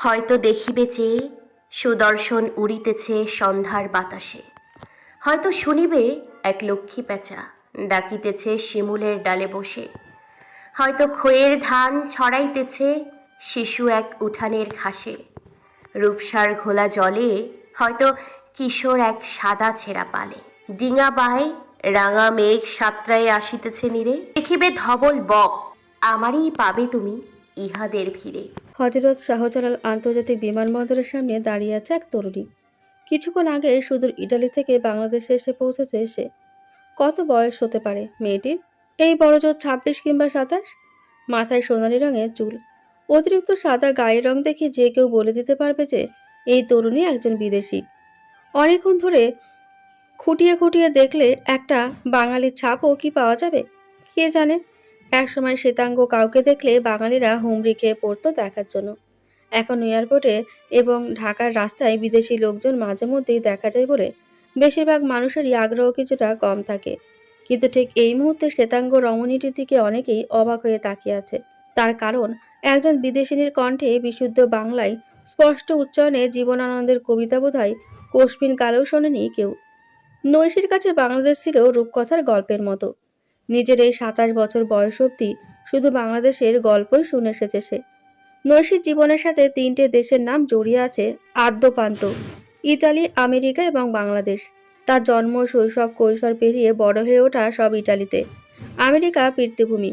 হয়তো দেখিবে চেয়ে সুদর্শন উড়িতেছে সন্ধ্যার বাতাসে, হয়তো শুনিবে এক লক্ষ্মী প্যাঁচা ডাকিতেছে শিমুলের ডালে বসে, হয়তো খয়ের ধান ছড়াইতেছে শিশু এক উঠানের ঘাসে, রূপসার ঘোলা জলে হয়তো কিশোর এক সাদা ছেঁড়া পালে, ডিঙা বাহে রাঙা মেঘ সাতরায় আসিতেছে নীরে, দেখিবে ধবল বক আমারই পাবে তুমি ইহাদের ভিড়ে। হজরত শাহজালাল আন্তর্জাতিক বিমানবন্দরের সামনে দাঁড়িয়ে আছে এক তরুণী। কিছুক্ষণ আগে সুদূর ইটালি থেকে বাংলাদেশে এসে পৌঁছেছে সে। কত বয়স হতে পারে মেয়েটির? এই বড়জোর ২৬ কিংবা ২৭। মাথায় সোনালি রঙের চুল, অতিরিক্ত সাদা গায়ের রং দেখে যে কেউ বলে দিতে পারবে যে এই তরুণী একজন বিদেশি। অনেকক্ষণ ধরে খুঁটিয়ে খুঁটিয়ে দেখলে একটা বাঙালি ছাপও কি পাওয়া যাবে কে জানে। একসময় শ্বেতাঙ্গ কাউকে দেখলে বাঙালিরা হুমড়ি খেয়ে পড়তো দেখার জন্য। এখন এয়ারপোর্টে এবং ঢাকার রাস্তায় বিদেশি লোকজন মাঝে মধ্যেই দেখা যায় বলে বেশিরভাগ মানুষেরই আগ্রহ কিছুটা কম থাকে। কিন্তু ঠিক এই মুহূর্তে শ্বেতাঙ্গ রমণীটির দিকে অনেকেই অবাক হয়ে তাকিয়ে আছে। তার কারণ, একজন বিদেশিনীর কণ্ঠে বিশুদ্ধ বাংলায় স্পষ্ট উচ্চারণে জীবনানন্দের কবিতা বোধহয় কোশপিন কালেও শোনেনি কেউ। নৈশীর কাছে বাংলাদেশ ছিল রূপকথার গল্পের মতো। নিজের এই ২৭ বছর বয়স অবধি শুধু বাংলাদেশের গল্পই শুনে এসেছে সে। নৈশীর জীবনের সাথে ৩টে দেশের নাম জড়িয়ে আছে আদ্যোপান্ত: ইতালি, আমেরিকা এবং বাংলাদেশ। তার জন্ম, শৈশব, কৈশোর পেরিয়ে বড় হয়ে ওঠা সব ইটালিতে। আমেরিকা পিতৃভূমি,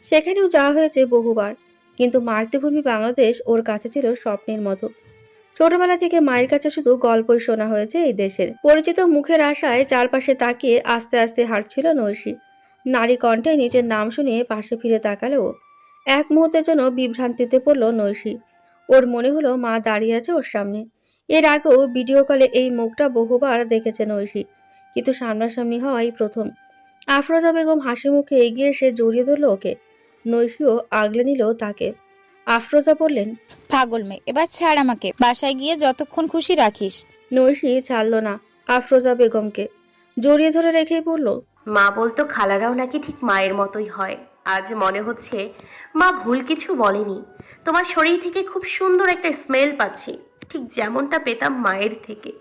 সেখানেও যাওয়া হয়েছে বহুবার। কিন্তু মাতৃভূমি বাংলাদেশ ওর কাছে ছিল স্বপ্নের মতো। ছোটবেলা থেকে মায়ের কাছে শুধু গল্পই শোনা হয়েছে এই দেশের। পরিচিত মুখের আশায় চারপাশে তাকিয়ে আস্তে আস্তে হাঁটছিল নৈশী। নারী কণ্ঠে নিজের নাম শুনিয়ে পাশে ফিরে তাকালো ও। এক মুহূর্তের জন্য বিভ্রান্তিতে পড়ল নৈশী। ওর মনে হলো মা দাঁড়িয়ে আছে ওর সামনে। এর আগেও ভিডিও কলে এই মুখটা বহুবার দেখেছে নৈশী, কিন্তু সামনাসামনি হওয়াই প্রথম। আফরোজা বেগম হাসি মুখে এগিয়ে এসে জড়িয়ে ধরল ওকে। নৈশীও আগলে নিল তাকে। আফরোজা বললেন, পাগল মেয়ে, এবার ছাড় আমাকে, বাসায় গিয়ে যতক্ষণ খুশি রাখিস। নৈশী ছাড়ল না আফরোজা বেগমকে, জড়িয়ে ধরে রেখেই বলল, মা বলতো খালারাও নাকি ঠিক মায়ের মতোই হয়। আজ মনে হচ্ছে মা ভুল কিছু বলেনি। তোমার শরীর থেকে খুব সুন্দর একটা স্মেল পাচ্ছি, ঠিক যেমনটা পেতাম মায়ের থেকে।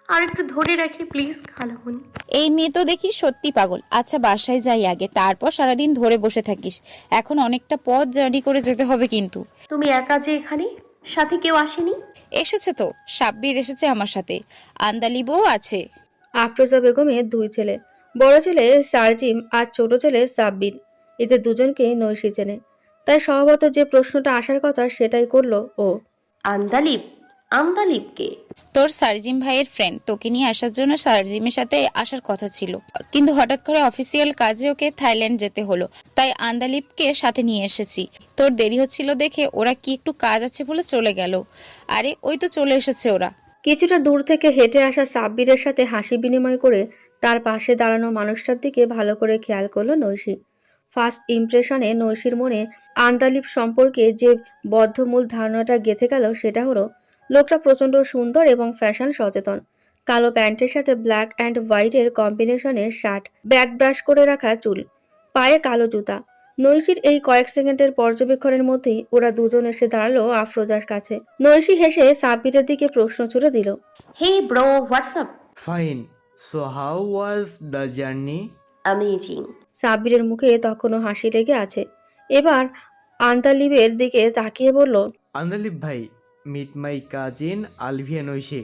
আর একটু ধরে রাখি প্লিজ খালামণি। এই মেয়ে তো দেখি সত্যি পাগল। আচ্ছা বাসায় যাই আগে, তারপর সারাদিন ধরে বসে থাকিস। এখন অনেকটা পথ জার্নি করে যেতে হবে কিন্তু। তুমি একা যে এখানে, সাথে কেউ আসেনি? এসেছে তো, সাব্বির এসেছে আমার সাথে, আন্দালিবও আছে। আফরোজা বেগমের দুই ছেলে, বড় ছেলে সার্জিম আর ছোট ছেলে সাব্বির। এদের দুজনকেই নৈশী চেনে, তাই স্বভাবত যে প্রশ্নটা আসার কথা সেটাই করলো ও। আন্দালিব? আন্দালিবকে? তোর সার্জিম ভাইয়ের ফ্রেন্ড, তোকে নিয়ে আসার জন্য সার্জিমের সাথে আসার কথা ছিল, কিন্তু হঠাৎ করে অফিসিয়াল কাজে ওকে থাইল্যান্ড যেতে হলো, তাই আন্দালিবকে সাথে নিয়ে এসেছি। তোর দেরি হচ্ছিল দেখে ওরা কি একটু কাজ আছে বলে চলে গেল। আরে ওই তো চলে এসেছে ওরা। কিছুটা দূর থেকে হেঁটে আসা সাব্বিরের সাথে হাসি বিনিময় করে তার পাশে দাঁড়ানো মানুষটার দিকে ভালো করে খেয়াল করলো নৈশী। ফার্স্ট ইমপ্রেশনে নৈশীর মনে আন্দালিব সম্পর্কে যে বদ্ধমূল ধারণাটা গেঁথে গেল সেটা হলো, লোকটা প্রচণ্ড সুন্দর এবং ফ্যাশন সচেতন। কালো প্যান্টের সাথে ব্ল্যাক অ্যান্ড হোয়াইটের কম্বিনেশনের শার্ট, ব্যাক ব্রাশ করে রাখা চুল, পায়ে কালো জুতা। নৈশীর এই কয়েক সেকেন্ডের পর্যবেক্ষণের মধ্যেই ওরা দুজন এসে দাঁড়ালো আফরোজার কাছে। নৈশী হেসে সাব্বিরের দিকে প্রশ্ন ছুড়ে দিল, hey bro, what's up? Fine. So how was the journey? Amazing. সাব্বিরের মুখে তখনও হাসি লেগে আছে। এবার আন্তালিবের দিকে তাকিয়ে বলল, আন্দালিব ভাই, মিট মাই কাজিন আলভিয়া নৈশে,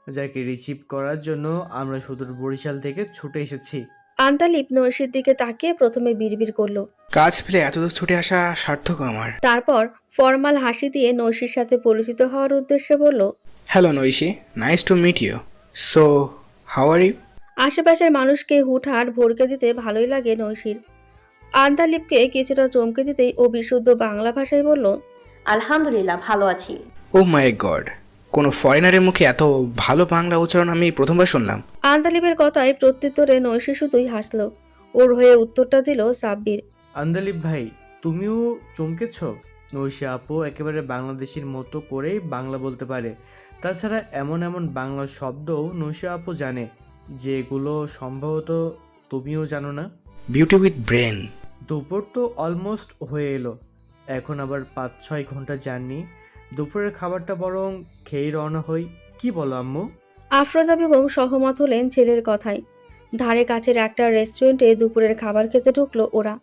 যাকে রিসিভ করার জন্য আমরা সুদূর বরিশাল থেকে ছুটে এসেছি। আন্তালিব নৈশীর দিকে তাকিয়ে প্রথমে বিড়বিড় করলো, কাজ ফেলে এতদূর ছুটে আসা সার্থক আমার। তারপর ফর্মাল হাসি দিয়ে নৈশীর সাথে পরিচিত হওয়ার উদ্দেশ্যে বলল, hello Naishi, nice to meet you. So how are you? আশেপাশের মানুষকে হুটহাট ভড়কে দিতে ভালোই লাগে নৈশীর। আন্তালিবকে কিছুটা চমকে দিতেই ও বিশুদ্ধ বাংলা ভাষায় বলল, আলহামদুলিল্লাহ ভালো আছি। ও মাই গড, কোনো ফরেনারের মুখে এত ভালো বাংলা উচ্চারণ আমি প্রথমবার শুনলাম। আন্তালিবের কথায় প্রত্যুত্তরে নৈশী শুধুই হাসলো। ওর হয়ে উত্তরটা দিল সাব্বির। আন্দালিব ভাই, তুমিও চমকেছ? নৈশে আপু একেবারে বাংলাদেশির মতো করেই বাংলা বলতে পারে। তাছাড়া এমন এমন বাংলা শব্দও নৈশে আপু জানে, যেগুলো সম্ভবত তুমিও জানো না। Beauty with brain. দুপুর তো অলমোস্ট হয়ে এলো, এখন আবার ৫-৬ ঘন্টা জার্নি। দুপুরের খাবারটা বরং খেয়েই রওনা হই, কি বলো আম্মু? আফরোজা বেগম সহমত হলেন ছেলের কথায়। ধারে কাছের একটা রেস্টুরেন্টে দুপুরের খাবার খেতে ঢুকলো ওরা।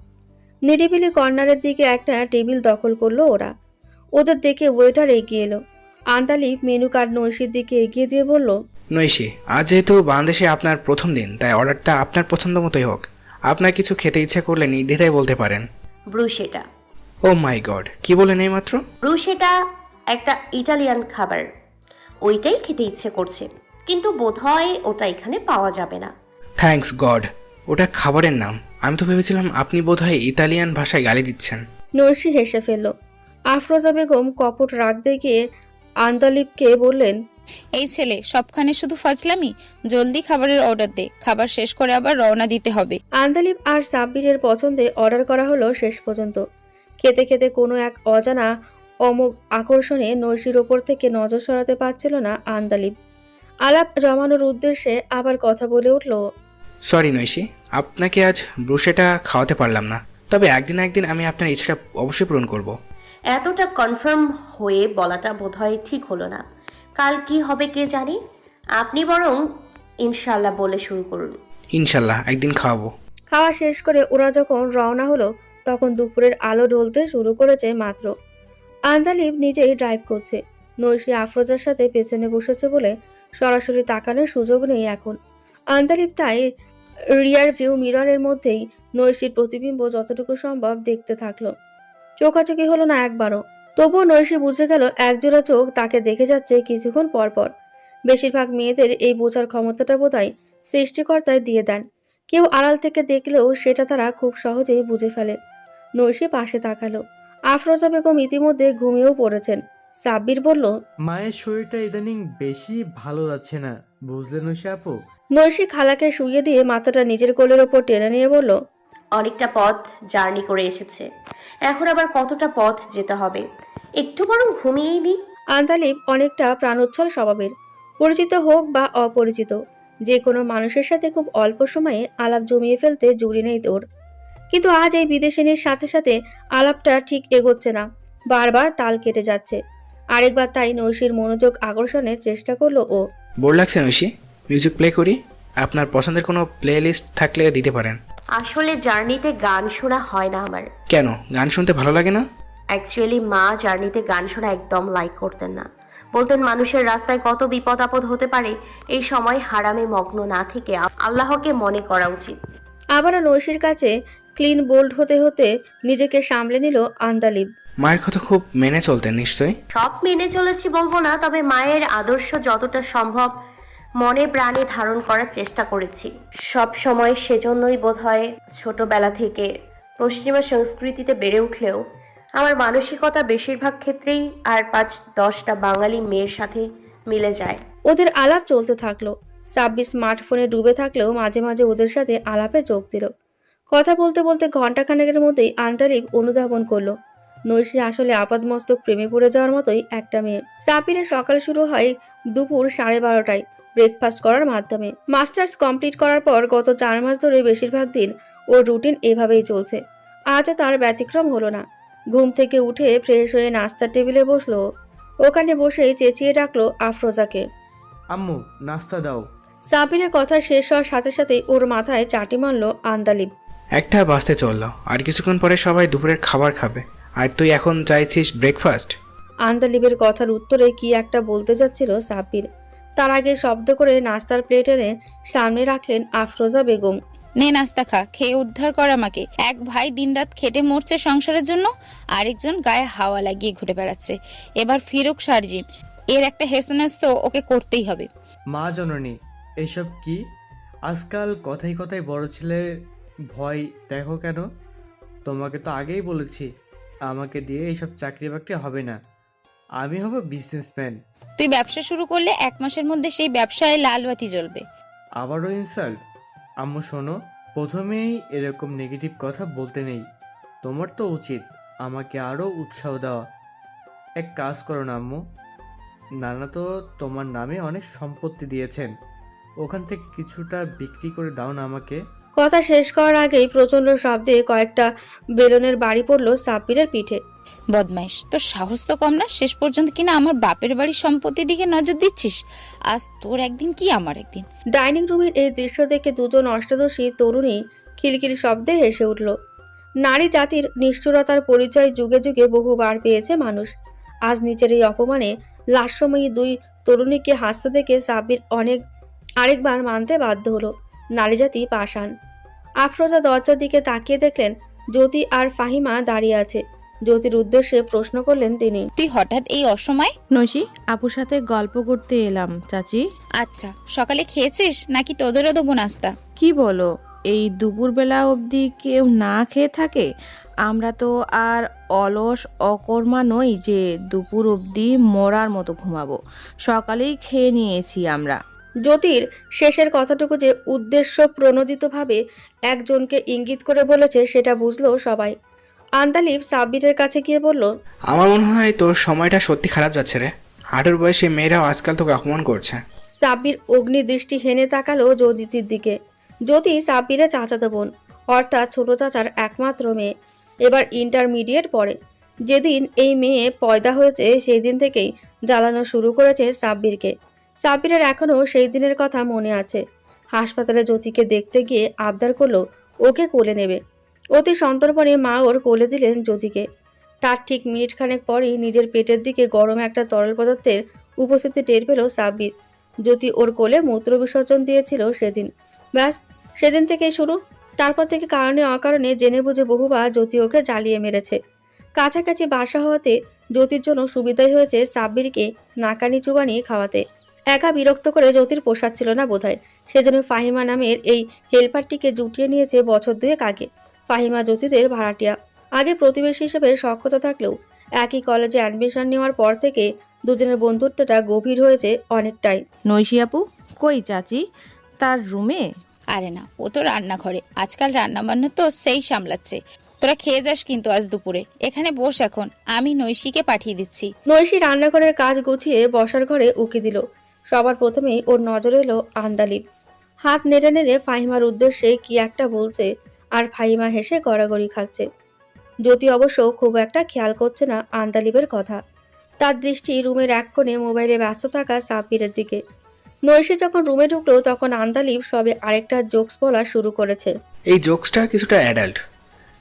নিরিবিলি কর্নারের দিকে একটা টেবিল দখল করলো ওরা। ওদের দেখে ওয়েটার এগিয়ে এলো। আন্তালিব মেনু কার্ড নৈশির দিকে এগিয়ে দিয়ে বলল, নৈশি, আজ যেহেতু বাংলাদেশে আপনার প্রথম দিন, তাই অর্ডারটা আপনার পছন্দ মতোই হোক। আপনার কিছু খেতে ইচ্ছা করলে নির্দ্বিধায় বলতে পারেন। ব্রুশেটা। ও মাই গড, কি বলেন এইমাত্র? ব্রুশেটা একটা ইটালিয়ান খাবার, ওইটাই খেতে ইচ্ছে করছে, কিন্তু বোধহয় ওটা এখানে পাওয়া যাবে না। থ্যাঙ্কস গড, ওটা খাবারের নাম। আমি তো ভেবেছিলাম আপনি বোধহয় ইতালিয়ান ভাষায় গালি দিচ্ছেন। নৈশি হেসে ফেলল। আফরোজা বেগম কপট রাগ দেখিয়ে আন্তালিবকে বললেন, এই ছেলে সবখানে শুধু ফাজলামি। জলদি খাবারের অর্ডার দে, খাবার শেষ করে আবার রওনা দিতে হবে। আন্তালিব আর সাব্বিরের পছন্দে অর্ডার করা হলো শেষ পর্যন্ত। খেতে খেতে কোনো এক অজানা অমোঘ আকর্ষণে নৈশির ওপর থেকে নজর সরাতে পারছিল না আন্তালিব। আলাপ জমানোর উদ্দেশ্যে আবার কথা বলে উঠল, সরি নৈশি, আপনাকে আজ ব্রুশেটা খাওয়াতে পারলাম না, তবে একদিন একদিন আমি আপনার ইচ্ছাটা অবশ্যই পূরণ করব। এতটা কনফার্ম হয়ে বলাটা বোধহয় ঠিক হলো না। কাল কি হবে কে জানে। আপনি বরং ইনশাল্লাহ বলে শুরু করুন। ইনশাল্লাহ একদিন খাওয়াবো। খাওয়া শেষ করে ওরা যখন রওনা হলো তখন দুপুরের আলো ঢলতে শুরু করেছে মাত্র। আন্তালিব নিজেই ড্রাইভ করছে। নৈশি আফরোজার সাথে পেছনে বসেছে বলে সরাসরি তাকানোর সুযোগ নেই এখন। আন্তালিব তাই রিয়ার ভিউ মিররের মধ্যেই নৈশির প্রতিবিম্ব যতটুকু সম্ভব দেখতে থাকলো। চোখাচোখি হলো না একবারও। তবুও নৈশি বুঝে গেল একজোড়া চোখ তাকে দেখে যাচ্ছে কিছুক্ষণ পর পর। বেশিরভাগ মেয়েদের এই বোঝার ক্ষমতাটা বোধহয় সৃষ্টিকর্তায় দিয়ে দেন। কেউ আড়াল থেকে দেখলেও সেটা তারা খুব সহজেই বুঝে ফেলে। নৈশি পাশে তাকালো। আফরোজা বেগম ইতিমধ্যে ঘুমিয়েও পড়েছেন। সাব্বির বলল, মায়ের শরীরটা ইদানিং বেশি ভালো যাচ্ছে না, বুঝলেন ঐশী আপু? নৈশি খালাকে শুইয়ে দিয়ে মাথাটা নিজের কোলের ওপর টেনে নিয়ে বলল, অনেকটা পথ জার্নি করে এসেছে, এখন আবার কতটা পথ যেতে হবে, একটু বরং ঘুমিয়েই নি। আন্তালিব অনেকটা প্রাণোচ্ছল স্বভাবের। পরিচিত হোক বা অপরিচিত, যে কোনো মানুষের সাথে খুব অল্প সময়ে আলাপ জমিয়ে ফেলতে জুড়ি নেই তোর। কিন্তু আজ এই বিদেশিনীর সাথে সাথে আলাপটা ঠিক এগোচ্ছে না, বারবার তাল কেটে যাচ্ছে। আরেকবার তাই নৈশির মনোযোগ আকর্ষণের চেষ্টা করলো ও। বোর লাগছে নৈশি, মিউজিক প্লে করি? আপনার পছন্দের কোনো প্লে লিস্ট থাকলে দিতে পারেন। আসলে জার্নিতে গান শোনা হয় না আমার। কেন, গান শুনতে ভালো লাগে না? অ্যাকচুয়ালি মা জার্নিতে গান শোনা একদম লাইক করতেন না। বলতেন মানুষের রাস্তায় কত বিপদ আপদ হতে পারে, এই সময় হারামে মগ্ন না থেকে আল্লাহকে মনে করা উচিত। আবারও নৈশির কাছে ক্লিন বোল্ড হতে হতে নিজেকে সামলে নিল আন্তালিব। মায়ের কথা খুব মেনে চলতেন নিশ্চয়ই? সব মেনে চলেছি বলবো না, তবে মায়ের আদর্শ যতটা সম্ভব মনে প্রাণে ধারণ করার চেষ্টা করেছি সব সময়। সেজন্যই বোধহয় ছোটবেলা থেকে পশ্চিমা সংস্কৃতিতে বেড়ে উঠলেও আমার মানসিকতা বেশিরভাগ ক্ষেত্রেই আর ৫-১০টা বাঙালি মেয়ের সাথে মিলে যায়। ওদের আলাপ চলতে থাকলো। সাব্বির স্মার্টফোনে ডুবে থাকলেও মাঝে মাঝে ওদের সাথে আলাপে যোগ দিল। কথা বলতে বলতে ঘন্টাখানেকের মধ্যেই আন্তালিব অনুধাবন করলো নৈশি আসলে আপাদমস্তক প্রেমে পড়ে যাওয়ার মতোই একটা মেয়ে। সাব্বিরের সকাল শুরু হয় দুপুর 12:30টায় ব্রেকফাস্ট করার মাধ্যমে। মাস্টার্স কমপ্লিট করার পর গত 4 মাস ধরে বেশিরভাগ দিন ওর রুটিন এভাবেই চলছে। আজও তার ব্যতিক্রম হলো না। ঘুম থেকে উঠে ফ্রেশ হয়ে নাস্তার টেবিলে বসলো। ওখানে বসেই চেঁচিয়ে ডাকলো আফরোজাকে, আম্মু নাস্তা দাও। সাব্বিরের কথা শেষ হওয়ার সাথে সাথেই ওর মাথায় চাটি মারল আন্তালিব। একটা বাজতে চললো, আর কিছুক্ষণ পরে সবাই দুপুরের খাবার খাবে, আর তুই এখন চাইছিস ব্রেকফাস্ট? আন্তালিবের কথার উত্তরে কি একটা বলতে যাচ্ছিল সাব্বির, তার আগে শব্দ করে নাস্তার প্লেট এনে সামনে রাখলেন আফরোজা বেগম। নে নাস্তা খা, খেয়ে উদ্ধার কর আমাকে। এক ভাই দিনরাত খেটে মরছে সংসারের জন্য, আরেকজন গায়ে হাওয়া লাগিয়ে ঘুরে বেড়াচ্ছে। এবার ফিরুক সার্জিম, এর একটা হেসনেস তো ওকে করতেই হবে। মা জননী, এসব কি? আজকাল কথায় কথায় বড় ছেলে ভয় দেখো কেন? তোমাকে তো আগেই বলেছি আমাকে দিয়ে এইসব চাকরি বাকরি হবে না, আমি হব বিজনেসম্যান। তুই ব্যবসা শুরু করলে 1 মাসের মধ্যে সেই ব্যবসায় লাল বাতি জ্বলবে। আবারও ইনসাল্ট? আম্মু শোনো, প্রথমেই এরকম নেগেটিভ কথা বলতে নেই। তোমার তো উচিত আমাকে আরও উৎসাহ দেওয়া। এক কাজ করো না আম্মু, নানা তো তোমার নামে অনেক সম্পত্তি দিয়েছেন, ওখান থেকে কিছুটা বিক্রি করে দাও না আমাকে। কথা শেষ করার আগেই প্রচণ্ড শব্দে কয়েকটা বেলুনের বাড়ি পড়ল সাব্বিরের পিঠে। বদমাইশ, তোর সাহস তো কম না, শেষ পর্যন্ত কিনা আমার বাপের বাড়ির সম্পত্তির দিকে নজর দিচ্ছিস। আজ তোর একদিন কি আমার একদিন। ডাইনিং রুমের এই দৃশ্য দেখে দুজন অষ্টাদশী তরুণী খিলখিল শব্দে হেসে উঠল। নারী জাতির নিষ্ঠুরতার পরিচয় যুগে যুগে বহুবার পেয়েছে মানুষ। আজ নিজের এই অপমানে লাস্যময়ী দুই তরুণীকে হাসতে দেখে সাব্বির আরেকবার মানতে বাধ্য হলো, নারী জাতি পাষাণ। আফরোজা দরজার দিকে তাকিয়ে দেখলেন জ্যোতি আর ফাহিমা দাঁড়িয়ে আছে। জ্যোতির উদ্দেশ্যে প্রশ্ন করলেন তিনি। তুই হঠাৎ এই অসময়? নৈশি, আপুর সাথে গল্প করতে এলাম চাচি। আচ্ছা, সকালে খেয়েছিস নাকি তোদেরও দেবো নাস্তা? কি বলো, এই দুপুরবেলা অবধি কেউ না খেয়ে থাকে? আমরা তো আর অলস অকর্মা নই যে দুপুর অবধি মরার মতো ঘুমাবো। সকালেই খেয়ে নিয়েছি আমরা। জ্যোতির শেষের কথাটুকু যে উদ্দেশ্য প্রণোদিতভাবে একজনকে ইঙ্গিত করে বলেছে সেটা বুঝলো সবাই। আন্দালিব সাব্বিরের কাছে গিয়ে বলল, আমার মনে হয় তোর সময়টা সত্যি খারাপ যাচ্ছে রে। হাঁটুর বয়সে মেয়েরাও আজকাল তোকে অপমান করছে। সাব্বির অগ্নি দৃষ্টি হেনে তাকালো জ্যোতির দিকে। জ্যোতি সাব্বিরের চাচাতো বোন, অর্থাৎ ছোট চাচার একমাত্র মেয়ে, এবার ইন্টারমিডিয়েট পড়ে। যেদিন এই মেয়ে পয়দা হয়েছে সেই দিন থেকেই জ্বালানো শুরু করেছে সাব্বিরকে। সাব্বিরের এখনও সেই দিনের কথা মনে আছে। হাসপাতালে জ্যোতিকে দেখতে গিয়ে আবদার করলো ওকে কোলে নেবে। অতি সন্তর্পণে মা ওর কোলে দিলেন জ্যোতিকে। তার ঠিক মিনিট খানেক পরই নিজের পেটের দিকে গরম একটা তরল পদার্থের উপস্থিতি টের পেল সাব্বির। জ্যোতি ওর কোলে মূত্র বিসর্জন দিয়েছিল সেদিন। ব্যাস, সেদিন থেকেই শুরু। তারপর থেকে কারণে অকারণে জেনে বুঝে বহুবার জ্যোতি ওকে জ্বালিয়ে মেরেছে। কাছাকাছি বাসা হওয়াতে জ্যোতির জন্য সুবিধাই হয়েছে সাব্বিরকে নাকানি চুবানি খাওয়াতে। একা বিরক্ত করে জ্যোতির পোষাচ্ছিল না বোধহয়, সেজন্য ফাহিমা নামের এই হেল্পারটিকে জুটিয়ে নিয়েছে বছর দুয়েক আগে। ফাহিমা জ্যোতিদের ভাড়াটিয়া। আগে প্রতিবেশী হিসেবে সখ্যতা থাকলেও একই কলেজে অ্যাডমিশন নেওয়ার পর থেকে দুজনের বন্ধুত্বটা গভীর হয়েছে অনেকটাই। নৈশি আপু কই চাচি? তার রুমে? আরে না, ও তো রান্নাঘরে। আজকাল রান্না বান্না তো সেই সামলাচ্ছে। তোরা খেয়ে যাস কিন্তু আজ দুপুরে। এখানে বস এখন, আমি নৈশিকে পাঠিয়ে দিচ্ছি। নৈশি রান্নাঘরের কাজ গুছিয়ে বসার ঘরে উকি দিল। সবার প্রথমেই ওর নজর এলো আন্দালিব। হাত নেড়ে নেড়ে ফাহিমার উদ্দেশ্যে কি একটা বলছে, আর ফাহিমা হেসে গড়াগড়ি খাচ্ছে। জ্যোতি অবশ্য খুব একটা খেয়াল করছে না আন্দালিবের কথা। তার দৃষ্টি রুমের এক কোণে মোবাইলে ব্যস্ত থাকা সাব্বিরের দিকে। নৈশি যখন রুমে ঢুকলো তখন আন্দালিব সবে আরেকটা জোকস বলা শুরু করেছে। এই জোকসটা কিছুটা অ্যাডাল্ট।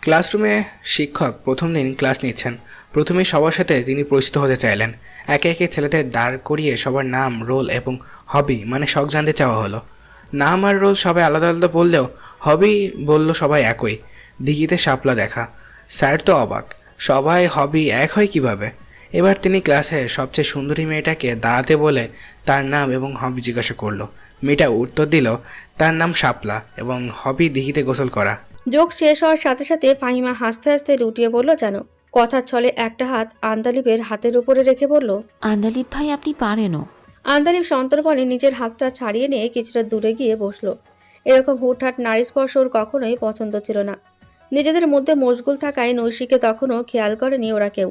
ক্লাসরুমে শিক্ষক প্রথম দিন ক্লাস নিচ্ছেন। প্রথমেই সবার সাথে তিনি পরিচিত হতে চাইলেন। একে একে ছেলেদের দাঁড় করিয়ে সবার নাম, রোল এবং হবি মানে শখ জানতে চাওয়া হলো। নাম আর রোল সবাই আলাদা আলাদা বললেও হবি বলল সবাই একই, দিঘিতে শাপলা দেখা। স্যার তো অবাক, সবাই হবি এক হয় কিভাবে। এবার তিনি ক্লাসের সবচেয়ে সুন্দরী মেয়েটাকে দাঁড়াতে বলে তার নাম এবং হবি জিজ্ঞাসা করলো। মেয়েটা উত্তর দিল তার নাম শাপলা এবং হবি দিঘিতে গোসল করা। যোগ শেষ হওয়ার সাথে সাথে ফাহিমা হাসতে হাসতে লুটিয়ে পড়ল যেন। কথার ছলে একটা হাত আন্দালিবের হাতের উপরে রেখে বলল, আন্দালিব ভাই আপনি পারেনও। আন্দালিব সন্তর্পণে নিজের হাতটা ছাড়িয়ে নিয়ে কিছুটা দূরে গিয়ে বসলো। এরকম হুটহাট নারী স্পর্শ ওর কখনোই পছন্দ ছিল না। নিজেদের মধ্যে মশগুল থাকায় নৈশিকে তখনও খেয়াল করেনি ওরা কেউ।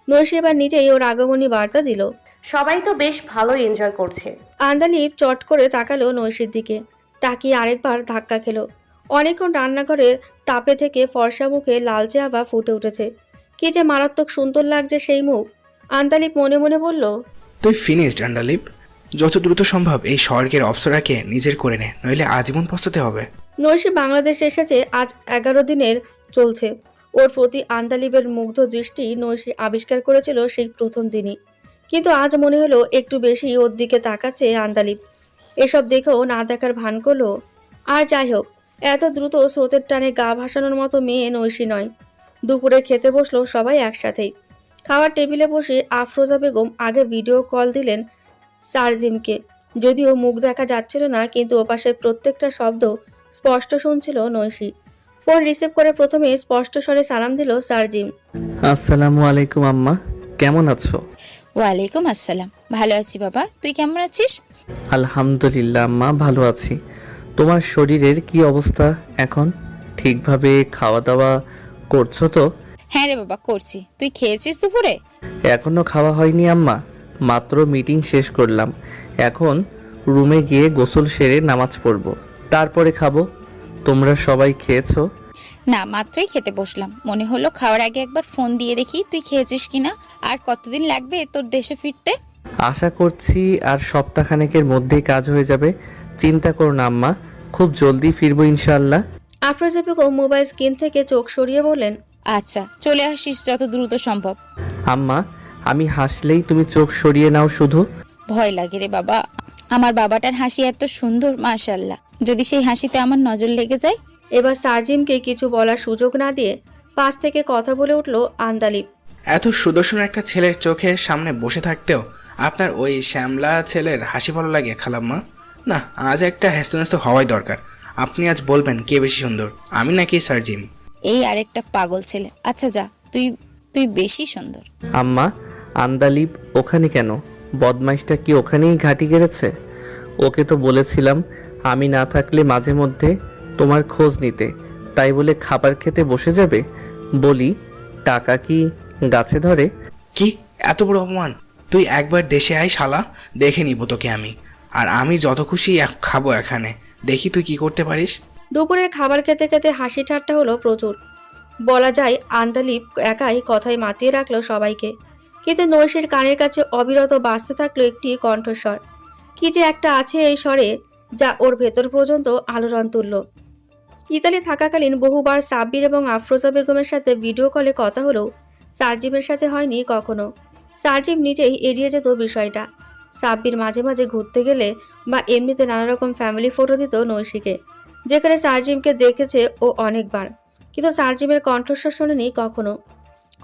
নৈশি এবার নিজেই ওর আগমনী বার্তা দিল। সবাই তো বেশ ভালো এনজয় করছে। আন্দালিব চট করে তাকালো নৈশির দিকে। তাকিয়ে আরেকবার ধাক্কা খেলো। অনেকক্ষণ রান্নাঘরে তাপে থেকে ফর্সা মুখে লালচে আভা ফুটে উঠেছে। কি যে মারাত্মক সুন্দর লাগছে সেই মুখ। আন্দালিব মনে মনে বলল, তুই ফিনিশড আন্দালিব। যত দ্রুত সম্ভব এই স্বর্গের অপ্সরাকে নিজের করে নে, নইলে আজীবন পস্তাতে হবে। নৈশি বাংলাদেশে এসেছে আজ 11 দিনের চলছে। ওর প্রতি আন্দালিবের মুগ্ধ দৃষ্টি নৈশি আবিষ্কার করেছিল সেই প্রথম দিনই। কিন্তু আজ মনে হলো একটু বেশি ওর দিকে তাকাচ্ছে আন্দালিব। এসব দেখেও না দেখার ভান করলো। আর যাই হোক, এত দ্রুত স্রোতের টানে গা ভাসানোর মতো মেয়ে নৈশি নয়। দুপুরে খেতে বসলো সবাই একসাথেই। খাওয়ার টেবিলে বসে আফরোজা বেগম আগে ভিডিও কল দিলেন সারজিমকে। যদিও মুখ দেখা যাচ্ছিল না, কিন্তু ওপাশের প্রত্যেকটা শব্দ স্পষ্ট শুনছিল নৈশি। ফোন রিসিভ করে প্রথমে স্পষ্ট স্বরে সালাম দিল সারজিম। আসসালামু আলাইকুম আম্মা, কেমন আছো? ওয়ালাইকুম আসসালাম। ভালো আছি বাবা, তুই কেমন আছিস? আলহামদুলিল্লাহ আম্মা, ভালো আছি। তোমার শরীরের কি অবস্থা এখন? ঠিকভাবে খাওয়া দাওয়া করছো তো? হ্যাঁ রে বাবা, করছি। তুই খেয়েছিস দুপুরে? এখনো খাওয়া হয়নি আম্মা, মাত্র মিটিং শেষ করলাম। এখন রুমে গিয়ে গোসল সেরে নামাজ পড়ব, তারপরে খাবো। তোমরা সবাই খেয়েছো? না, মাত্রই খেতে বসলাম, মনে হলো খাওয়ার আগে একবার ফোন দিয়ে দেখি তুই খেয়েছিস কিনা। আর কতদিন লাগবে তোর দেশে ফিরতে? আশা করছি আর সপ্তাহখানেকের মধ্যেই কাজ হয়ে যাবে। চিন্তা করো না আম্মা, খুব জলদি ফিরবো ইনশাআল্লাহ। আফরোজা বেগম মোবাইল স্ক্রিন থেকে চোখ সরিয়ে বললেন, আচ্ছা, চলে আসিস যত দ্রুত সম্ভব। আম্মা, আমি হাসলেই তুমি চোখ সরিয়ে নাও শুধু। ভয় লাগে রে বাবা, আমার বাবাটার হাসি এত সুন্দর, মাশাআল্লাহ। যদি সেই হাসিতে আমার নজর লেগে যায়। এবার সার্জিমকে কিছু বলার সুযোগ না দিয়ে পাশ থেকে কথা বলে উঠল আন্দালিব। এত সুদর্শন একটা ছেলের চোখের সামনে বসে থাকতেও আপনার ওই শ্যামলা ছেলের হাসি ভালো লাগে খালাম্মা? না, আজ একটা হ্যাস্ত হওয়াই দরকার। আপনি আজ বলবেন কে বেশি সুন্দর, আমি নাকি সার্জিম? এই আরেকটা পাগল ছেলে। আচ্ছা যা, তুই তুই বেশি সুন্দর। আম্মা, আন্দালিব ওখানে কেন? বদমাইশটা কি ওখানেই ঘাঁটি গেড়েছে? ওকে তো বলেছিলাম আমি না থাকলে মাঝে মধ্যে তোমার খোঁজ নিতে, তাই বলে খাবার খেতে বসে যাবে? বলি, টাকা কি গাছে ধরে? কি এত বড় অপমান! তুই একবার দেশে আয় শালা, দেখে নিব তোকে আমি। আর আমি যত খুশি খাবো এখানে, দেখি তুই কি করতে পারিস। দুপুরের খাবার খেতে খেতে হাসি ঠাট্টা হলো প্রচুর। বলা যায় আন্দালিব একাই কথায় মাতিয়ে রাখলো সবাইকে। কিন্তু নৈশীর কানের কাছে অবিরত বাজতে থাকলো একটি কণ্ঠস্বর। কি যে একটা আছে এই স্বরে, যা ওর ভেতর পর্যন্ত আলোড়ন তুলল। ইতালি থাকাকালীন বহুবার সাব্বির এবং আফরোজা বেগমের সাথে ভিডিও কলে কথা হলেও সার্জিমের সাথে হয়নি কখনো। সার্জিম নিজেই এড়িয়ে যেত বিষয়টা। সাব্বির মাঝে মাঝে ঘুরতে গেলে বা এমনিতে নানা রকম ফ্যামিলি ফটো দিত নৈশীকে, যেখানে সার্জিমকে দেখেছে ও অনেকবার, কিন্তু সার্জিমের কণ্ঠস্বর শোনেনি কখনো।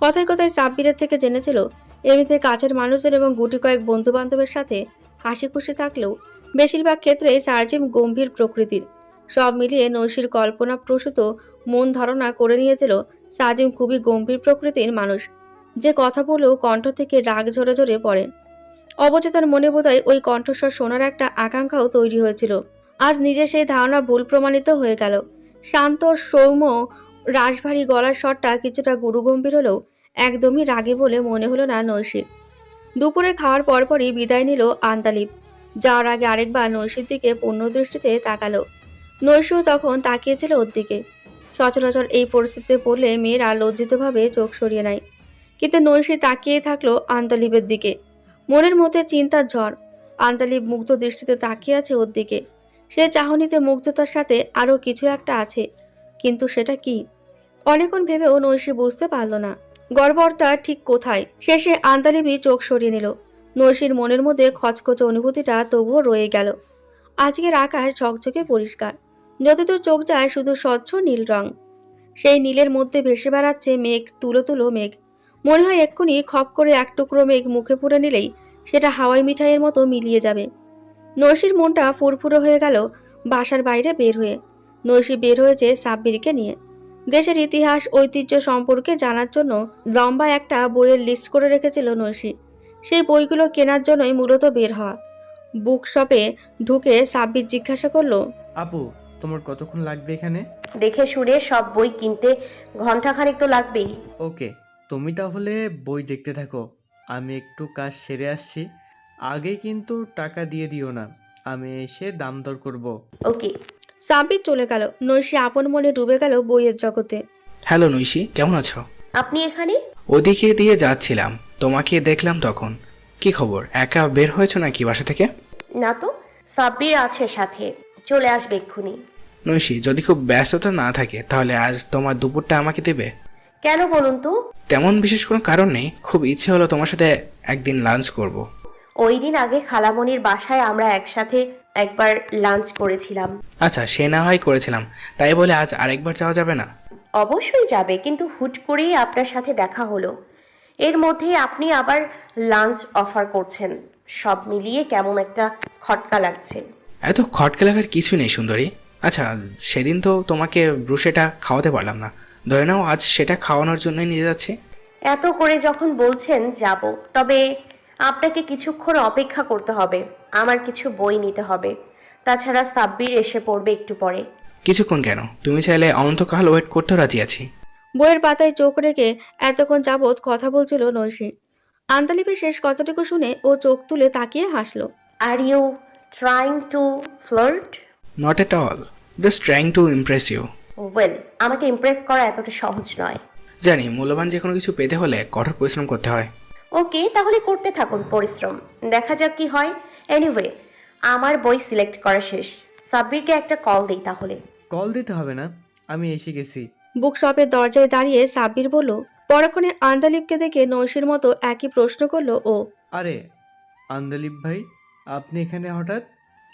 কথায় কথায় সাব্বিরের থেকে জেনেছিল এমনিতে কাছের মানুষদের এবং গুটি কয়েক বন্ধু বান্ধবের সাথে হাসি খুশি থাকলেও বেশিরভাগ ক্ষেত্রে সার্জিম গম্ভীর প্রকৃতির। সব মিলিয়ে নৈশীর কল্পনা প্রসূত মন ধারণা করে নিয়েছিল সার্জিম খুবই গম্ভীর প্রকৃতির মানুষ, যে কথা বলেও কণ্ঠ থেকে রাগ ঝরে ঝরে পড়ে। অবচেতন মনে বোধহয় ওই কণ্ঠস্বর শোনার একটা আকাঙ্ক্ষাও তৈরি হয়েছিল। আজ নিজে সেই ধারণা ভুল প্রমাণিত হয়ে গেল। শান্ত সৌম্য রাশভারী গলার স্বরটা কিছুটা গুরুগম্ভীর হলেও একদমই রাগী বলে মনে হলো না নৈশীর। দুপুরে খাওয়ার পরপরই বিদায় নিল আন্দালিব। যাওয়ার আগে আরেকবার নৈশীর দিকে পূর্ণ দৃষ্টিতে তাকালো। নৈশীও তখন তাকিয়েছিল ওর দিকে। সচরাচর এই পরিস্থিতিতে পড়লে মেয়েরা লজ্জিতভাবে চোখ সরিয়ে নেয়, কিন্তু নৈশী তাকিয়ে থাকলো আন্দালিবের দিকে, মনের মধ্যে চিন্তার ঝড়। আন্দালিব মুগ্ধ দৃষ্টিতে তাকিয়ে আছে ওর দিকে। সে চাহনিতে মুগ্ধতার সাথে আরো কিছু একটা আছে, কিন্তু সেটা কি? অনেকক্ষণ ভেবেও নৈশী বুঝতে পারল না গড়বড়টা ঠিক কোথায়। শেষে আন্দালিবই চোখ সরিয়ে নিল। নৈশীর মনের মধ্যে খচখচে অনুভূতিটা তবুও রয়ে গেল। আজকের আকাশ ঝকঝকে পরিষ্কার, যতদূর চোখ যায় শুধু স্বচ্ছ নীল রং। সেই নীলের মধ্যে ভেসে বেড়াচ্ছে মেঘ, তুলো তুলো মেঘ। মনে হয় এক্ষুনি খপ করে এক টুকরো মেঘ মুখে পুরে নিলেই সেটা হাওয়াই মিঠাইয়ের মতো মিলিয়ে যাবে। নৈশীর মনটা ফুরফুরো হয়ে গেল বাসার বাইরে বের হয়ে। নৈশী বের হয়েছে সাব্বিরকে নিয়ে। দেশের ইতিহাস ঐতিহ্য সম্পর্কে জানার জন্য লম্বা একটা বইয়ের লিস্ট করে রেখেছিল নৈশী। সেই বইগুলো কেনার জন্যই মূলত বের হওয়া। বুক শপে ঢুকে সাব্বির জিজ্ঞাসা করলো, আপু, তোমার কতক্ষণ লাগবে এখানে? দেখে শুনে সব বই কিনতে ঘন্টাখানেক তো লাগবেই। ওকে, তুমি তাহলে বই দেখতে থাকো, আমি একটু কাজ সেরে আসছি। আগে কিন্তু টাকা দিয়ে দিও না, আমি এসে দাম দর করব। ওকে। সাব্বির চলে গেল। নৈশী আপন মনে ডুবে গেল বইয়ের জগতে। হ্যালো নৈশী, কেমন আছো? আপনি এখানে? ওদিকে দিয়ে যাচ্ছিলাম, তোমাকে দেখলাম তখন। কি খবর, একা বের হয়েছো নাকি বাসা থেকে? না তো, সাব্বির আছে সাথে, চলে আসবে এক্ষুনি। নৈশী, যদি খুব ব্যস্ততা না থাকে তাহলে আজ তোমার দুপুরটা আমাকে দেবে? কেন বলুন তো? তেমন বিশেষ কোনো কারণ নেই, খুব ইচ্ছে হলো তোমার সাথে একদিন লাঞ্চ করব। ওই দিন আগে খালামণির বাসায় আমরা একসাথে একবার লাঞ্চ করেছিলাম। আচ্ছা, সে না হয় করেছিলাম, তাই বলে আজ আরেকবার যাওয়া যাবে না? অবশ্যই যাবে, কিন্তু হুট করেই আপনার সাথে দেখা হলো, এর মধ্যেই আপনি আবার লাঞ্চ অফার করছেন। সব মিলিয়ে কেমন একটা খটকা লাগছে। এত খটকা লাগার কিছু নেই সুন্দরী। আচ্ছা, সেদিন তো তোমাকে ব্রুশেটা খাওয়াতে পারলাম না, ধরে নাও আজ সেটা খাওয়ানোর জন্যই নিয়ে যাচ্ছি। এত করে যখন বলছেন যাব, তবে আপনাকে কিছুক্ষণ অপেক্ষা করতে হবে, আমার কিছু বই নিতে হবে। তাছাড়া সাব্বির এসে পড়বে একটু পরে। কিছুক্ষণ কেন, তুমি চাইলে অনন্তকাল ওয়েট করতেও রাজি আছি। বইয়ের পাতায় চোখ রেখে এতক্ষণ যাবৎ কথা বলছিল নৈশী। আন্দালিবের শেষ কথাটুকু শুনে ও চোখ তুলে তাকিয়ে হাসলো। Are you trying to flirt? Not at all. Just trying to impress you. Well, আমাকে ইমপ্রেস করা এতটা সহজ নয়। জানি মূল্যবান যে কোনো কিছু পেতে হলে কঠোর পরিশ্রম করতে হয়। ওকে, তাহলে করতে থাকুন পরিশ্রম, দেখা যাক কি হয়। এনিওয়ে, আমার বই সিলেক্ট করা শেষ। সাব্বিরকে একটা কল দিই তাহলে। কল দিতে হবে না, আমি এসে গেছি। বুক শপের দরজায় দাঁড়িয়ে সাব্বির বলল। পরক্ষণে আন্দালিবকে দেখে নৈশির মতো একই প্রশ্ন করলো ও। আরে আন্দালিব ভাই, আপনি এখানে হঠাৎ?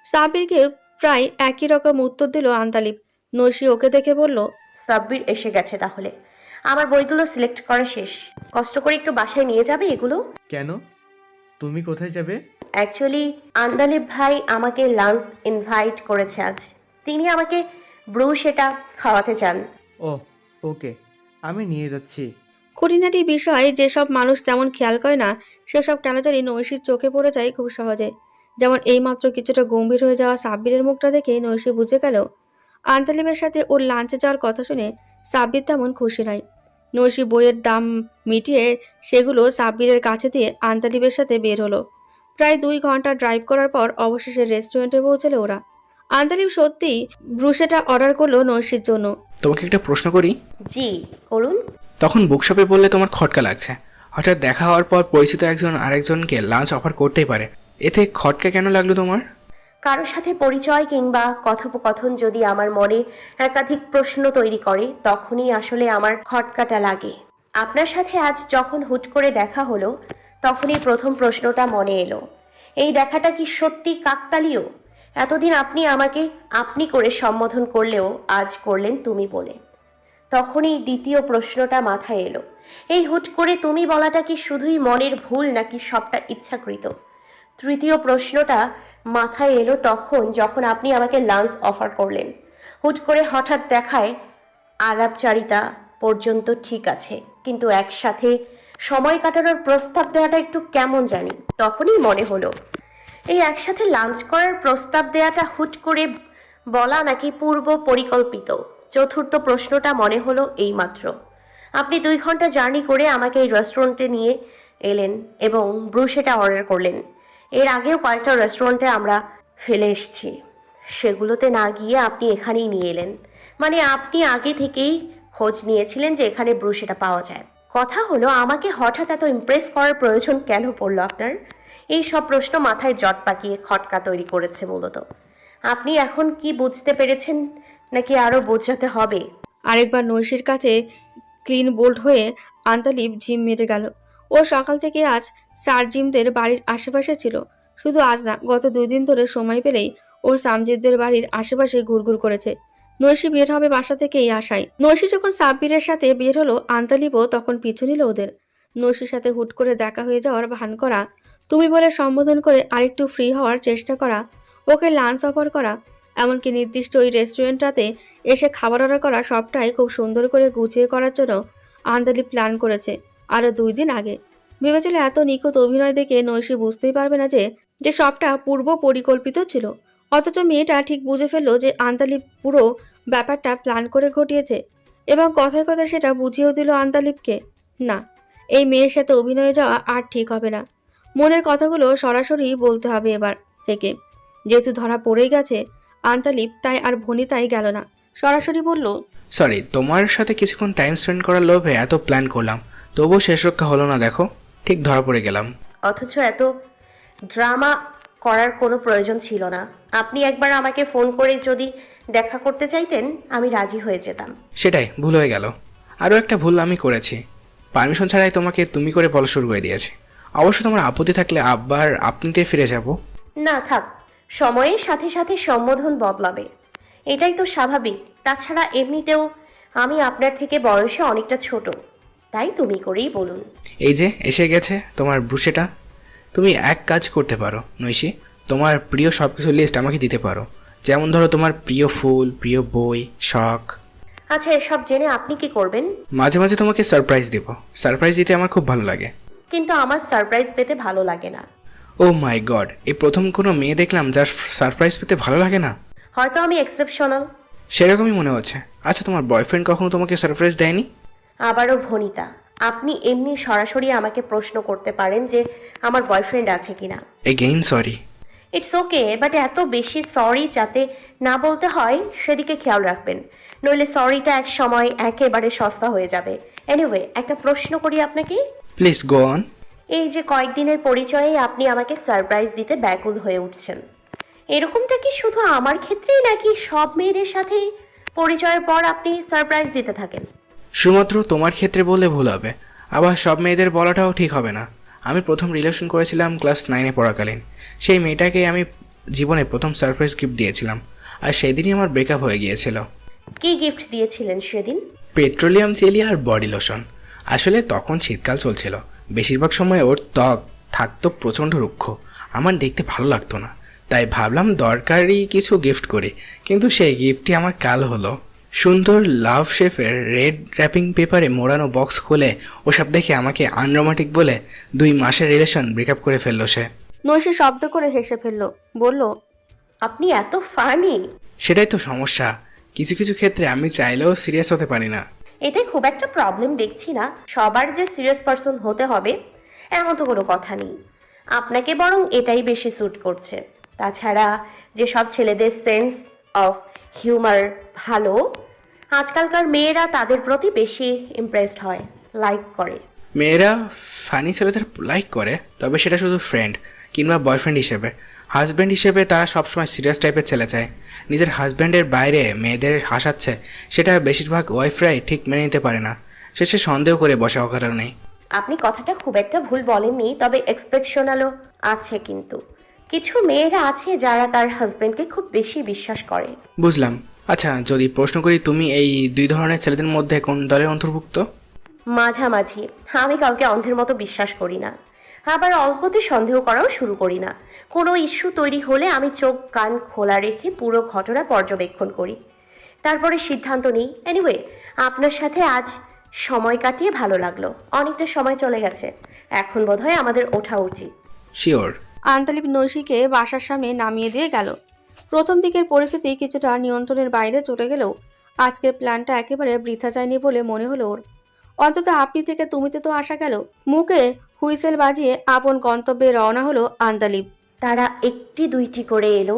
সাব্বিরকে প্রায় একই রকম উত্তর দিল আন্দালিব। নৈশি ওকে দেখে বলল, সাব্বির এসে গেছে তাহলে। আমার বইগুলো সিলেক্ট করা শেষ। কষ্ট করে একটু বাসায় নিয়ে যাবে এগুলো? কেন, তুমি কোথায় যাবে? অ্যাকচুয়ালি আন্দালিব ভাই আমাকে লাঞ্চ ইনভাইট করেছে আজ। তিনি আমাকে ব্রু সেটা খাওয়াতে চান। ও ওকে, আমি নিয়ে যাচ্ছি। খুঁটিনাটি বিষয় যেসব মানুষ তেমন খেয়াল করে না সেসব কেন জানি নৈশির চোখে পড়ে যায় খুব সহজে। যেমন এইমাত্র কিছুটা গম্ভীর হয়ে যাওয়া সাব্বিরের মুখটা দেখে নৈশি বুঝে গেল আন্তালিবের সাথে ওর লাঞ্চে যাওয়ার কথা শুনে সাব্বির তেমন খুশি নয়। নৈশি বইয়ের দাম মিটিয়ে সেগুলো সাব্বিরের কাছে দিয়ে আন্তালিবের সাথে বের হলো। প্রায় 2 ঘন্টা ড্রাইভ করার পর অবশেষে রেস্টুরেন্টে পৌঁছালো ওরা। আন্তালিব সত্যিই ব্রুশেটা অর্ডার করলো নৈশির জন্য। তোমাকে একটা প্রশ্ন করি। জি করুন। তখন বুকশপে বললে তোমার খটকা লাগছে। হঠাৎ দেখা হওয়ার পর পরিচিত একজন আরেকজনকে লাঞ্চ অফার করতেই পারে, এতে খটকা কেন লাগলো তোমার? কারোর সাথে পরিচয় কিংবা কথোপকথন যদি আমার মনে একাধিক প্রশ্ন তৈরি করে, তখনই আসলে আমার খটকাটা লাগে। আপনার সাথে আজ যখন হুট করে দেখা হলো, তখনই প্রথম প্রশ্নটা মনে এলো, এই দেখাটা কি সত্যি কাকতালীয়? এতদিন আপনি আমাকে আপনি করে সম্বোধন করলেও আজ করলেন তুমি বলে। তখনই দ্বিতীয় প্রশ্নটা মাথায় এলো, এই হুট করে তুমি বলাটা কি শুধুই মনের ভুল নাকি সবটা ইচ্ছাকৃত? তৃতীয় প্রশ্নটা মাথায় এলো যখন আপনি আমাকে লাঞ্চ অফার করলেন। হুট করে হঠাৎ দেখায় আলাপচারিতা পর্যন্ত ঠিক আছে, কিন্তু একসাথে সময় কাটানোর প্রস্তাব দেওয়াটা একটু কেমন জানি। তখনই মনে হলো, এই একসাথে লাঞ্চ করার প্রস্তাব দেওয়াটা হুট করে বলা নাকি পূর্ব পরিকল্পিত? চতুর্থ প্রশ্নটা মনে হলো এইমাত্র। আপনি 2 ঘন্টা জার্নি করে আমাকে এই রেস্টুরেন্টে নিয়ে এলেন এবং ব্রুশেটা অর্ডার করলেন। এর আগেও কয়েকটা রেস্টুরেন্টে আমরা ফেলে এসেছি, সেগুলোতে না গিয়ে আপনি এখানেই নিয়ে এলেন। মানে আপনি আগে থেকেই খোঁজ নিয়েছিলেন যে এখানে ব্রুশেটা পাওয়া যায়। কথা হলো, আমাকে হঠাৎ এত ইমপ্রেস করার প্রয়োজন কেন পড়লো আপনার? এই সব প্রশ্ন মাথায় জট পাকিয়ে খটকা তৈরি করেছে মূলত। আপনি এখন কি বুঝতে পেরেছেন নাকি আরো বোঝাতে হবে? আরেকবার নৈশির কাছে ক্লিন বোল্ড হয়ে আন্তালিব জিম মেরে গেল। ও সকাল থেকে আজ সার্জিমদের বাড়ির আশেপাশে ছিল। শুধু আজ না, গত 2 দিন ধরে সময় পেলেই ও সামজিদদের বাড়ির আশেপাশে ঘুরঘুর করেছে। নৈশি বের হবে বাসা থেকে এই আশায়। নৈশি যখন সাব্বিরের সাথে বের হলো, আন্তালিবও তখন পিছু নিল ওদের। নৈশির সাথে হুট করে দেখা হয়ে যাওয়ার ভান করা, তুমি বলে সম্বোধন করে আরেকটু ফ্রি হওয়ার চেষ্টা করা, ওকে লাঞ্চ অফার করা, এমনকি নির্দিষ্ট ওই রেস্টুরেন্টটাতে এসে খাবার অর্ডার করা, সবটাই খুব সুন্দর করে গুছিয়ে করার জন্য আন্দালিব প্ল্যান করেছে আরো 2 দিন আগে। ভেবেছিল এত নিখুঁত অভিনয় দেখে নৈশি বুঝতেই পারবে না যে সবটা পূর্ব পরিকল্পিত ছিল। অথচ মেয়েটা ঠিক বুঝে ফেললো যে আন্দালিব পুরো ব্যাপারটা প্ল্যান করে ঘটিয়েছে এবং কথায় কথায় সেটা বুঝিয়েও দিল আন্দালিবকে। না, এই মেয়ের সাথে অভিনয়ে যাওয়া আর ঠিক হবে না। মনের কথাগুলো সরাসরি বলতে হবে এবার থেকে। যেহেতু ধরা পড়েই গেছে আন্তালিব, তাই আর ভনিতাই গেল না, সরাসরি বলল, সরি, তোমার সাথে কিছুক্ষণ টাইম স্পেন্ড করার লোভে এত প্ল্যান করলাম, তবুও শেষ রক্ষা হলো না। দেখো, ঠিক ধরা পড়ে গেলাম। অথচ এত ড্রামা করার কোনো প্রয়োজন ছিল না। আপনি একবার আমাকে ফোন করে যদি দেখা করতে চাইতেন, আমি রাজি হয়ে যেতাম। সেটাই ভুল হয়ে গেল। আরও একটা ভুল আমি করেছি, পারমিশন ছাড়াই তোমাকে তুমি করে বলা শুরু করে দিয়েছি। অবশ্য তোমার আপত্তি থাকলে আবার আপনিতে ফিরে যাব। না থাক, সময়ের সাথে সাথে সম্বোধন বদলাবে, এটাই তো স্বাভাবিক। তাছাড়া এমনিতেও আমি আপনার থেকে বয়সে অনেকটা ছোট, তাই তুমি করেই বলুন। এই যে এসে গেছে তোমার ব্রুশেটা। তুমি এক কাজ করতে পারো নৈশি, তোমার প্রিয় সব কিছু লিস্ট আমাকে দিতে পারো। যেমন ধরো তোমার প্রিয় ফুল, প্রিয় বই, শখ। আচ্ছা, এসব জেনে আপনি কি করবেন? মাঝে মাঝে তোমাকে সারপ্রাইজ দেব। সারপ্রাইজ দিতে আমার খুব ভালো লাগে। কিন্তু আমার সারপ্রাইজ পেতে ভালো লাগে না। ও মাই গড, এই প্রথম কোনো মেয়ে দেখলাম যার সারপ্রাইজ পেতে ভালো লাগে না। হয়তো আমি এক্সেপশনাল। সেরকমই মনে হচ্ছে। আচ্ছা, তোমার বয়ফ্রেন্ড কখনো তোমাকে সারপ্রাইজ দেয়নি? আবারও ভনিতা, আপনি এমনি সরাসরি আমাকে প্রশ্ন করতে পারেন যে আমার বয়ফ্রেন্ড আছে কিনা। Again sorry. It's okay, but এত বেশি সরি যাতে না বলতে হয় সেদিকে খেয়াল রাখবেন, নইলে সরিটা এক সময় একেবারে সস্তা হয়ে যাবে। এনিওয়ে, একটা প্রশ্ন করি আপনাকে। Please go on. এই যে কয়েকদিনের পরিচয়ে আপনি আমাকে সারপ্রাইজ দিতে ব্যাকুল হয়ে উঠছেন, এরকমটা কি শুধু আমার ক্ষেত্রেই নাকি সব মেয়েদের সাথেই পরিচয়ের পর আপনি সারপ্রাইজ দিতে থাকেন? শুধুমাত্র তোমার ক্ষেত্রে বললে ভুল হবে, আবার সব মেয়েদের বলাটাও ঠিক হবে না। আমি প্রথম রিলেশন করেছিলাম ক্লাস 9-এ পড়াকালীন। সেই মেয়েটাকে আমি জীবনে প্রথম সারপ্রাইজ গিফট দিয়েছিলাম, আর সেদিনই আমার ব্রেকআপ হয়ে গিয়েছিল। কি গিফট দিয়েছিলেন সেদিন? পেট্রোলিয়াম জেলি আর বডি লোশন। আসলে তখন শীতকাল চলছিল, বেশিরভাগ সময় ওর ত্বক থাকতো প্রচণ্ড রুক্ষ, আমার দেখতে ভালো লাগতো না, তাই ভাবলাম দরকারি কিছু গিফট করি। কিন্তু সেই গিফটটি আমার কাল হলো। সুন্দর লাভ শেফের রেড র্যাপিং পেপারে মোড়ানো বক্স খুলে ওসব দেখে আমাকে আনরোমান্টিক বলে 2 মাসের রিলেশন ব্রেকআপ করে ফেললো সে। নৈশী শব্দ করে হেসে ফেলল, বলল, আপনি এত ফানি। সেটাই তো সমস্যা, কিছু কিছু ক্ষেত্রে আমি চাইলেও সিরিয়াস হতে পারি না। এতে খুব একটা প্রবলেম দেখছি না, সবার যে সিরিয়াস পারসন হতে হবে এমন তো কোনো কথা নেই। আপনাকে বরং এটাই বেশি স্যুট করছে। তাছাড়া যে সব ছেলেদের সেন্স অফ হিউমার ভালো, আজকালকার মেয়েরা তাদের প্রতি বেশি ইমপ্রেসড হয়, লাইক করে। মেয়েরা ফানি ছেলেদের লাইক করে, তবে সেটা শুধু ফ্রেন্ড কিংবা বয়ফ্রেন্ড হিসেবে। হাজব্যান্ড হিসেবে তারা সবসময় সিরিয়াস টাইপের ছেলে চায়। নিজের হাজব্যান্ডের বাইরে মেয়েদের হাসাচ্ছে, সেটা বেশিরভাগ ওয়াইফরাই ঠিক মেনে নিতে পারে না, শেষে সন্দেহ করে বসে অকারণেই। আপনি কথাটা খুব একটা ভুল বলেননি, তবে এক্সপেকশনালও আছে। কিন্তু কিছু মেয়েরা আছে যারা তার হাজবেন্ডকে খুব বেশি বিশ্বাস করে। বুঝলাম। আচ্ছা, যদি প্রশ্ন করি, তুমি এই 2 ধরনের ছেলেদের মধ্যে কোন দলের অন্তর্ভুক্ত? মাঝামাঝি। আমি কাউকে অন্ধের মতো বিশ্বাস করি না, আবার অল্পতে সন্দেহ করাও শুরু করি না। কোনো ইস্যু তৈরি হলে আমি চোখ কান খোলা রেখে পুরো ঘটনা পর্যবেক্ষণ করি, তারপরে সিদ্ধান্ত নিই। এনিওয়ে, আপনার সাথে আজ সময় কাটিয়ে ভালো লাগলো। অনেকটা সময় চলে গেছে, এখন বোধহয় আমাদের ওঠা উচিত। শিওর। আন্তালিপ নৈশীকে বাসার সামনে নামিয়ে দিয়ে গেল। প্রথম দিকের পরিস্থিতি কিছুটা নিয়ন্ত্রণের বাইরে চলে গেলেও আজকের প্ল্যানটা একেবারে বৃথা যায়নি বলে মনে হলো ওর। অন্তত আপনি থেকে তুমিতে তো আসা গেল। মুখে হুইসেল বাজিয়ে আপন গন্তব্যে রওনা হলো আন্তালিপ। তারা একটি দুইটি করে এলো,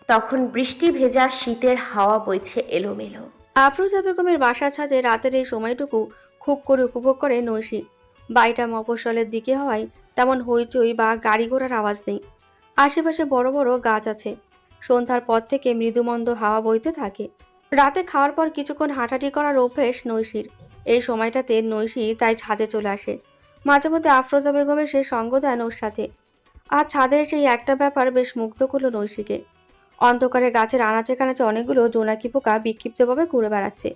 তখন বৃষ্টি ভেজা শীতের হাওয়া বইছে এলোমেলো। আফরোজা বেগমের বাসার ছাদে রাতের এই সময়টুকু খুব করে উপভোগ করে নৈশী। বাড়িটা মফস্বলের দিকে হওয়ায় তেমন হইচই বা গাড়ি ঘোড়ার আওয়াজ নেই। আশেপাশে বড় বড় গাছ আছে। সন্ধ্যার পর থেকে মৃদুমন্দ হাওয়া বইতে থাকে। রাতে খাওয়ার পর কিছুক্ষণ হাঁটাহাঁটি করার অভ্যেস নৈশীর। এই সময়টাতে নৈশী তাই ছাদে চলে আসে। মাঝে মধ্যে আফরোজা বেগম এসে সঙ্গ দেন ওর সাথে। আর ছাদে এসে এই একটা ব্যাপার বেশ মুগ্ধ করলো নৈশীকে। অন্ধকারে গাছের আনাচে কানাচে অনেকগুলো জোনাকি পোকা বিক্ষিপ্তভাবে ঘুরে বেড়াচ্ছে।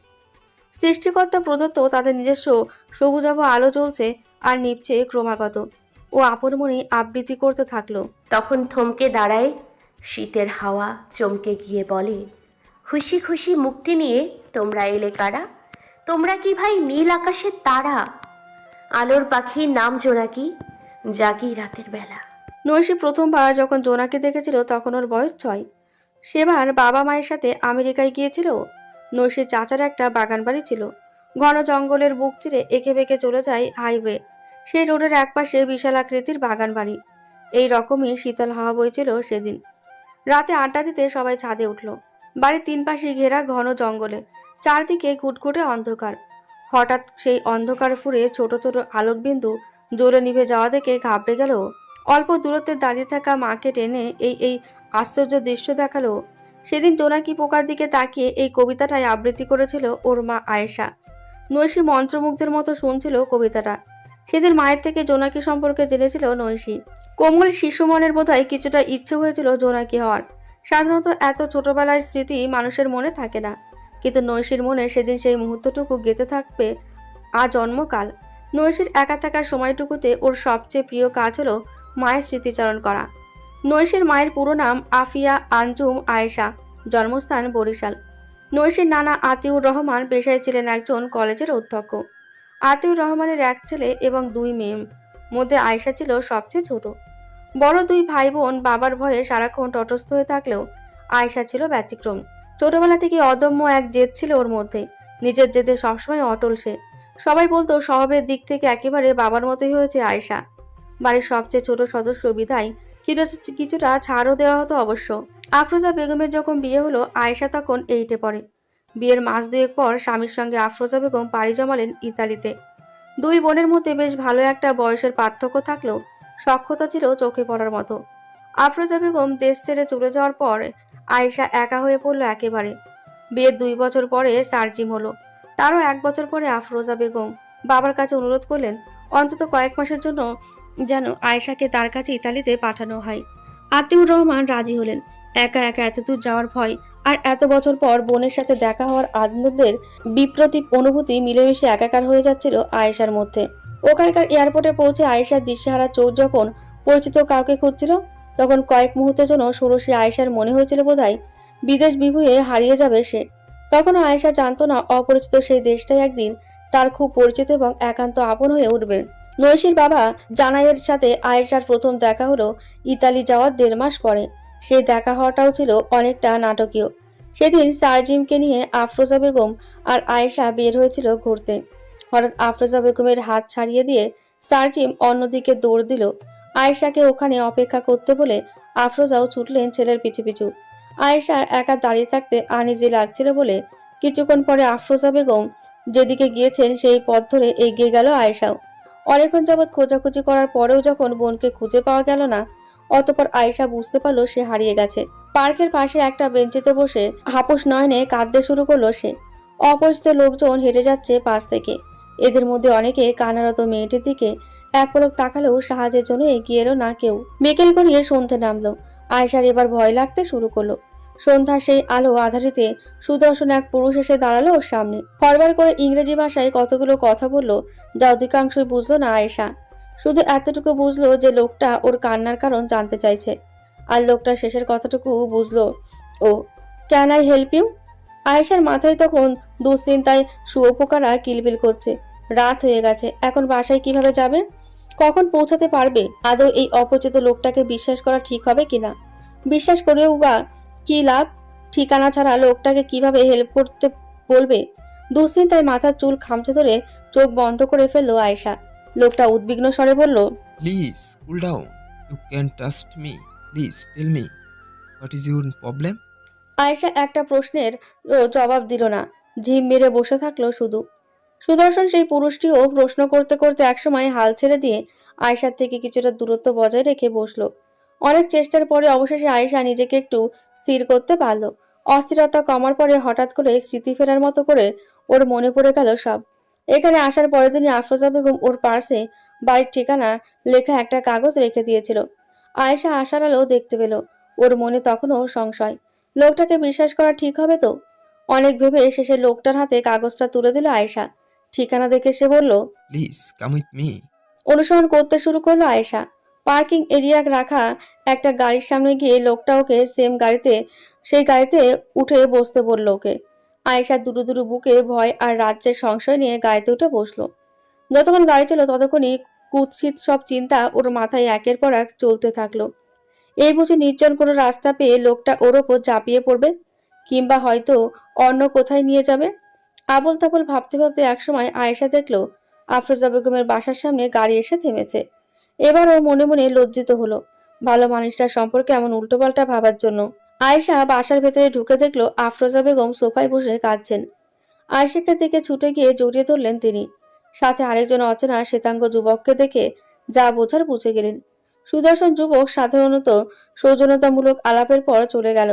সৃষ্টিকর্তা প্রদত্ত তাদের নিজস্ব সবুজাভ আলো জ্বলছে আর নিভছে ক্রমাগত। ও আপন মনে আবৃত্তি করতে থাকলো। তখন থমকে দাঁড়ায় শীতের হাওয়া, চমকে গিয়ে বলে, খুশি খুশি মুক্তি নিয়ে তোমরা এলে কারা? তোমরা কি ভাই নীল আকাশের তারা? আলোর পাখির নাম জোনাকি, জাগি রাতের বেলা। নৈশী প্রথমবার যখন জোনাকে দেখেছিল তখন ওর বয়স 6। সেবার বাবা মায়ের সাথে আমেরিকায় গিয়েছিল। নৈশীর চাচার একটা বাগান বাড়ি ছিল। ঘন জঙ্গলের বুক চিরে এঁকে বেঁকে চলে যায় হাইওয়ে। সেই রোডের একপাশে বিশাল আকৃতির বাগান বাড়ি। এই রকমই শীতল হাওয়া বইছিল সেদিন। রাতে আড্ডা দিতে সবাই ছাদে উঠল। বাড়ির 3 পাশে ঘেরা ঘন জঙ্গলে, চারদিকে ঘুটঘুটে অন্ধকার। হঠাৎ সেই অন্ধকার ফুরে ছোট ছোট আলোকবিন্দু জ্বলে নিভে যাওয়া দেখে ঘাবড়ে গেল। অল্প দূরত্বে দাঁড়িয়ে থাকা মাকে টেনে এই আশ্চর্য দৃশ্য দেখালো। সেদিন জোনাকি পোকার দিকে তাকিয়ে এই কবিতাটাই আবৃত্তি করেছিল ওর মা আয়েশা। নৈশী মন্ত্রমুগ্ধের মতো শুনছিল কবিতাটা। সেদিন মায়ের থেকে জোনাকি সম্পর্কে জেনেছিল নৈশী। কোমল শিশু মনের বোধহয় কিছুটা ইচ্ছে হয়েছিল জোনাকি হওয়ার। সাধারণত এত ছোটবেলার স্মৃতি মানুষের মনে থাকে না, কিন্তু নৈশীর মনে সেদিন সেই মুহূর্তটুকু গেঁথে থাকবে আজন্মকাল। নৈশীর একা থাকার সময়টুকুতে ওর সবচেয়ে প্রিয় কাজ হলো মায়ের স্মৃতিচারণ করা। নৈশীর মায়ের পুরো নাম আফিয়া আঞ্জুম আয়েশা, জন্মস্থান বরিশাল। নৈশীর নানা আতিউর রহমান পেশায় ছিলেন একজন কলেজের অধ্যক্ষ। আতিউর রহমানের 1 ছেলে এবং 2 মেয়ে, মধ্যে আয়েশা ছিল সবচেয়ে ছোট। বড় 2 ভাই বোন বাবার ভয়ে সারাক্ষণ তটস্থ হয়ে থাকলেও আয়েশা ছিল ব্যতিক্রম। ছোটবেলা থেকে অদম্য এক জেদ ছিল ওর মধ্যে। নিজের জেদে সবসময় অটল সে। সবাই বলতো স্বভাবের দিক থেকে একেবারে বাবার মতোই হয়েছে আয়েশা। বাড়ির সবচেয়ে ছোট সদস্য বিধায় কিছুটা ছাড়ও দেওয়া হতো অবশ্য। আফরোজা বেগমের যখন বিয়ে হলো, আয়েশা তখন 8-এ পড়ে। বিয়ের মাস দুয়েক পর স্বামীর সঙ্গে আফরোজা বেগম পাড়ি জমালেন ইতালিতে। দুই বোনের মধ্যে বেশ ভালো একটা বয়সের পার্থক্য থাকলেও সখ্যতা ছিল চোখে পড়ার মতো। আফরোজা বেগম দেশ ছেড়ে চলে যাওয়ার পর আয়েশা একা হয়ে পড়ল একেবারে। বিয়ের 2 বছর পরে সার্জিম হলো। তারও 1 বছর পরে আফরোজা বেগম বাবার কাছে অনুরোধ করলেন অন্তত কয়েক মাসের জন্য যেন আয়েশাকে তার কাছে ইতালিতে পাঠানো হয়। আতিউর রহমান রাজি হলেন। একা একা এতদূর যাওয়ার ভয় আর এত বছর পর বোনের সাথে দেখা হওয়ার আনন্দের বিপ্রতীপ অনুভূতি মিলেমিশে একাকার হয়ে যাচ্ছিল আয়েশার মধ্যে। ওখানকার এয়ারপোর্টে পৌঁছে আয়েশার দিশেহারা চোখ যখন পরিচিত কাউকে খুঁজছিল, তখন কয়েক মুহূর্তের জন্য ষোড়শী আয়েশার মনে হয়েছিল বোধহয় বিদেশ বিভুঁয়ে হারিয়ে যাবে সে। তখনও আয়েশা জানতো না অপরিচিত সেই দেশটাই একদিন তার খুব পরিচিত এবং একান্ত আপন হয়ে উঠবে। নৈশীর বাবা জানাইয়ের সাথে আয়েশার প্রথম দেখা হলো ইতালি যাওয়ার 1.5 মাস পরে। সেই দেখা হওয়াটাও ছিল অনেকটা নাটকীয়। সেদিন সার্জিমকে নিয়ে আফরোজা বেগম আর আয়েশা বের হয়েছিল ঘুরতে। হঠাৎ আফরোজা বেগমের হাত ছাড়িয়ে দিয়ে সার্জিম অন্যদিকে দৌড় দিল। আয়েশাকে ওখানে অপেক্ষা করতে বলে আফরোজাও ছুটলেন ছেলের পিছু পিছু। আয়েশার একা দাঁড়িয়ে থাকতে আনইজি লাগছিল বলে কিছুক্ষণ পরে আফরোজা বেগম যেদিকে গিয়েছেন সেই পথ ধরে এগিয়ে গেল আয়েশাও। অনেকক্ষণ যাবৎ খোঁজাখুঁজি করার পরেও যখন বোনকে খুঁজে পাওয়া গেল না, অতঃপর আয়েশা বুঝতে পারলো সে হারিয়ে গেছে। পার্কের পাশে একটা বেঞ্চিতে বসে হাপুস নয়নে কাঁদতে শুরু করলো সে। অপরিচিত লোকজন হেঁটে যাচ্ছে পাশ থেকে। এদের মধ্যে অনেকে কান্নারত মেয়েটির দিকে এক পলক তাকালেও সাহায্যের জন্য এগিয়ে এলো না কেউ। বিকেল গড়িয়ে সন্ধে নামলো। আয়েশার এবার ভয় লাগতে শুরু করলো। সন্ধ্যা সেই আলো আধারিতে সুদর্শন এক পুরুষ এসে দাঁড়ালো ওর সামনে। ফরবার করে ইংরেজি ভাষায় কতগুলো কথা বললো, যা অধিকাংশই বুঝলো না আয়েশা। শুধু এতটুকু বুঝলো যে লোকটা ওর কান্নার কারণ জানতে চাইছে। আর লোকটা শেষের কথাটুকু বুঝলো, ও ক্যান আই হেল্প ইউ। আয়েশার মাথায় তখন দুশ্চিন্তায় শুয়োপোকারা কিলবিল করছে। রাত হয়ে গেছে, এখন বাসায় কিভাবে যাবে, কখন পৌঁছাতে পারবে, আদৌ এই অপরিচিত লোকটাকে বিশ্বাস করা ঠিক হবে কিনা, বিশ্বাস করেও বা কি লাভ, ঠিকানা ছাড়া লোকটাকে কিভাবে হেল্প করতে বলবে। দুশ্চিন্তায় মাথার চুল খামচে ধরে চোখ বন্ধ করে ফেললো আয়েশা। লোকটা উদ্বিগ্ন স্বরে বলল, Please cool down. You can trust me. Please tell me what is your problem? Ayesha একটা প্রশ্নের জবাব দিল না, ঝিম মেরে বসে থাকলো শুধু। সুদর্শন সেই পুরুষটিও প্রশ্ন করতে করতে একসময় হাল ছেড়ে দিয়ে আয়েশার থেকে কিছুটা দূরত্ব বজায় রেখে বসলো। অনেক চেষ্টার পরে অবশেষে আয়েশা নিজেকে একটু স্থির করতে পারলো। অস্থিরতা কমার পরে হঠাৎ করে স্মৃতি ফেরার মতো করে ওর মনে পড়ে গেল সব। এখানে আসার পরের দিনই আফরোজা বেগম ওর পার্সে বাড়ির ঠিকানা লেখা একটা কাগজ রেখে দিয়েছিল। আয়েশা আশার আলো দেখতে পেল। ওর মনে তখনও সংশয়, লোকটাকে বিশ্বাস করা ঠিক হবে তো। অনেক ভেবে শেষে লোকটার হাতে কাগজটা তুলে দিল আয়েশা। ঠিকানা দেখে সে বলল, Please come with me. অনুসরণ করতে শুরু করলো আয়েশা। পার্কিং এরিয়া রাখা একটা গাড়ির সামনে গিয়ে লোকটা ওকে সেই গাড়িতে উঠে বসতে বলল ওকে। আয়েশা দুরু দুরু বুকে ভয় আর রাজ্যের সংশয় নিয়ে গাড়িতে উঠে বসলো। যতক্ষণ গাড়ি ছিল ততক্ষণই কুৎসিত সব চিন্তা ওর মাথায় একের পর এক চলতে থাকলো। এই বুঝে নির্জন কোনো রাস্তা পেয়ে লোকটা ওর ওপর ঝাঁপিয়ে পড়বে, কিংবা হয়তো অন্য কোথায় নিয়ে যাবে। আবল তাবল ভাবতে ভাবতে একসময় আয়েশা দেখলো আফরোজা বেগমের বাসার সামনে গাড়ি এসে থেমেছে। এবারও মনে মনে লজ্জিত হলো ভালো মানুষটার সম্পর্কে এমন উল্টোপাল্টা ভাবার জন্য। আয়েশা বাসার ভেতরে ঢুকে দেখলো আফরোজা বেগম সোফায় বসে কাঁদছেন। আয়েশাকে দেখে ছুটে গিয়ে জড়িয়ে ধরলেন তিনি। সাথে আরেকজন অচেনা শ্বেতাঙ্গ যুবককে দেখে যা বোঝার বুঝে গেলেন। সুদর্শন যুবক সাধারণত সৌজন্যতামূলক আলাপের পর চলে গেল।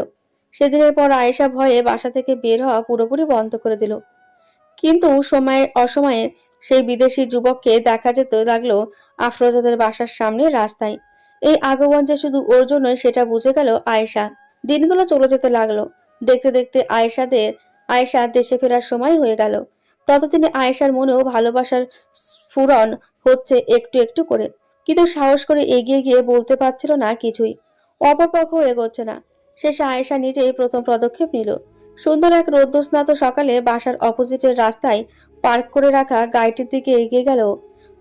সেদিনের পর আয়েশা ভয়ে বাসা থেকে বের হওয়া পুরোপুরি বন্ধ করে দিল। কিন্তু অসময়ে সেই বিদেশি যুবককে দেখা যেতে লাগলো আফরোজাদের বাসার সামনে রাস্তায়। এই আগমন যে শুধু ওর জন্যই সেটা বুঝে গেল আয়েশা। দিনগুলো চলে যেতে লাগলো। দেখতে দেখতে আয়েশা দেশে ফেরার সময় হয়ে গেল। ততদিনে আয়েশার মনেও ভালোবাসার স্ফুরণ হচ্ছে একটু একটু করে, কিন্তু সাহস করে এগিয়ে গিয়ে বলতে পারছিল না কিছুই। অপরপক্ষ এগোচ্ছে না। শেষে আয়েশা নিজেই প্রথম পদক্ষেপ নিল। সুন্দর এক রৌদ্রস্নাত সকালে বাসার অপোজিটের রাস্তায় পার্ক করে রাখা গাড়িটির দিকে এগিয়ে গেল।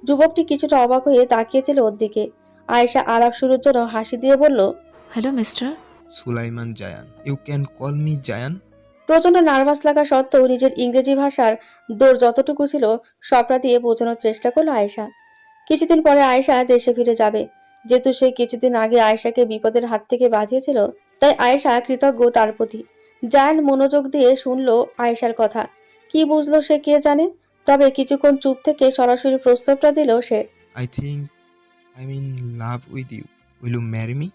যুবকটি কিছুটা অবাক হয়ে তাকিয়েছিল ওর দিকে। আয়েশা আলাপ শুরুর জন্য হাসি দিয়ে বলল, hello mister. Sulaiman Jayan. You can call me Jayan. প্রচন্ড নার্ভাস লাগা সত্ত্বেও নিজের ইংরেজি ভাষার দৌড় যতটুকু ছিল সবটা দিয়ে বোঝানোর চেষ্টা করলো আয়েশা। কিছুদিন পরে আয়েশা দেশে ফিরে যাবে। যেহেতু সে কিছুদিন আগে আয়েশাকে বিপদের হাত থেকে বাঁচিয়েছিল, তাই আয়েশা কৃতজ্ঞ তার প্রতি। জায়ান মনোযোগ দিয়ে শুনলো আয়েশার কথা। কি বুঝলো সে কে জানে, তবে কিছুক্ষণ চুপ থেকে সরাসরি প্রস্তাবটা দিল সে। I think I'm in love with you. Will you marry me,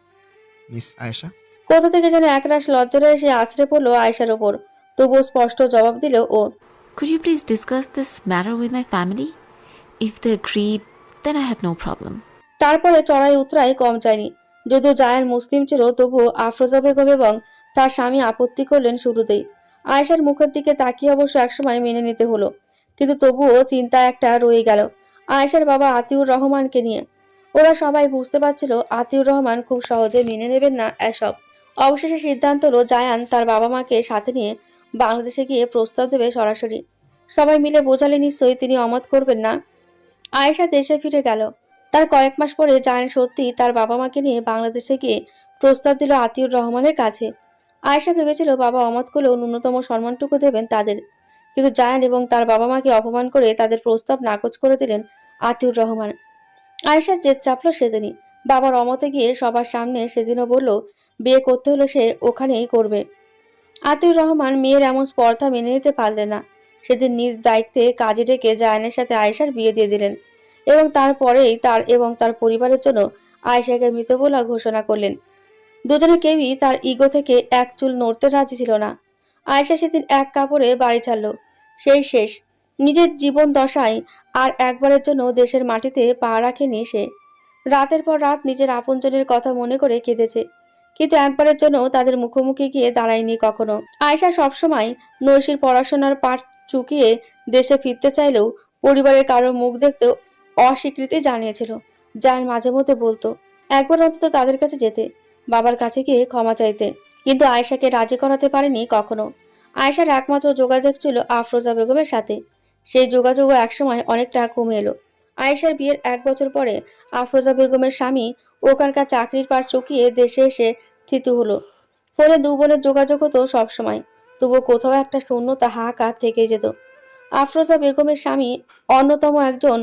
Miss Aisha? কোথা থেকে যেন একরাশ লজ্জাটা এসে আছড়ে পড়লো আয়েশার ওপর। তবুও স্পষ্ট জবাব দিল ও। Could you please discuss this matter with my family? If they agree, then I have no problem. তারপরে চড়াই উতরাই কম চায়নি। যদিও জায়ান মুসলিম ছিল, তবুও আফরোজা বেগম এবং তার স্বামী আপত্তি করলেন শুরুতেই। আয়েশার মুখের দিকে তাকিয়ে অবশ্য একসময় মেনে নিতে হলো, কিন্তু তবুও চিন্তা একটা রয়ে গেল আয়েশার বাবা আতিউর রহমানকে নিয়ে। ওরা সবাই বুঝতে পারছিল আতিউর রহমান খুব সহজে মেনে নেবেন না এসব। অবশেষে সিদ্ধান্ত হলো জায়ান তার বাবা মাকে সাথে নিয়ে বাংলাদেশে গিয়ে প্রস্তাব দেবে সরাসরি। সবাই মিলে বোঝালে নিশ্চয়ই তিনি অমত করবেন না। আয়েশা দেশে ফিরে গেল। তার কয়েক মাস পরে জায়ান সত্যি তার বাবা মাকে নিয়ে বাংলাদেশে গিয়ে প্রস্তাব দিল আতিউর রহমানের কাছে। আয়েশা ভেবেছিল বাবা অমত করলেও ন্যূনতম সম্মানটুকু দেবেন তাদের, কিন্তু জায়ান এবং তার বাবা মাকে অপমান করে তাদের প্রস্তাব নাকচ করে দিলেন আতিউর রহমান। আয়েশার জেদ চাপলো সেদিনই। বাবার অমতে গিয়ে সবার সামনে সেদিনও বলল বিয়ে করতে হলো সে ওখানেই করবে। আতিউর রহমান মেয়ের এমন স্পর্ধা মেনে নিতে পারলেন না। সেদিন নিজ দায়িত্বে কাজে ডেকে জায়ানের সাথে আয়েশার বিয়ে দিয়ে দিলেন এবং তারপরেই তার এবং তার পরিবারের জন্য আয়েশাকে মৃত বলে ঘোষণা করলেন। দুজনে কেউই তার ইগো থেকে এক চুল নড়তে রাজি ছিল না। আয়েশা সেদিন এক কাপড়ে বাড়ি ছাড়ল। সেই শেষ। নিজের জীবন দশায় আর একবারের জন্য দেশের মাটিতে পা রাখেনি সে। রাতের পর রাত নিজের আপনজনের কথা মনে করে কেঁদেছে, কিন্তু একবারের জন্য তাদের মুখোমুখি গিয়ে দাঁড়ায়নি কখনো। আয়েশা সবসময় নৈশির পড়াশোনার পাঠ চুকিয়ে দেশে ফিরতে চাইলেও পরিবারের কারো মুখ দেখতে অস্বীকৃতি জানিয়েছিল। জায়ান মাঝে মধ্যে বলতো একবার অন্তত তাদের কাছে যেতে, বাবার কাছে গিয়ে ক্ষমা চাইতে, কিন্তু আয়েশাকে রাজি করাতে পারেনি কখনো। আয়েশার একমাত্র যোগাযোগ ছিল আফরোজা বেগমের সাথে। সেই যোগাযোগও একসময় অনেকটা কমে এলো। আয়েশার বিয়ের 1 বছর পরে আফরোজা বেগমের স্বামী ওখানকার চাকরির পাট চুকিয়ে দেশে এসে স্থিত হলো। ফোনে 2 বোনের যোগাযোগ হতো সবসময়, তবুও কোথাও একটা শূন্যতা হাহাকার থেকে যেত। আফরোজা বেগমের স্বামী অন্যতম একজন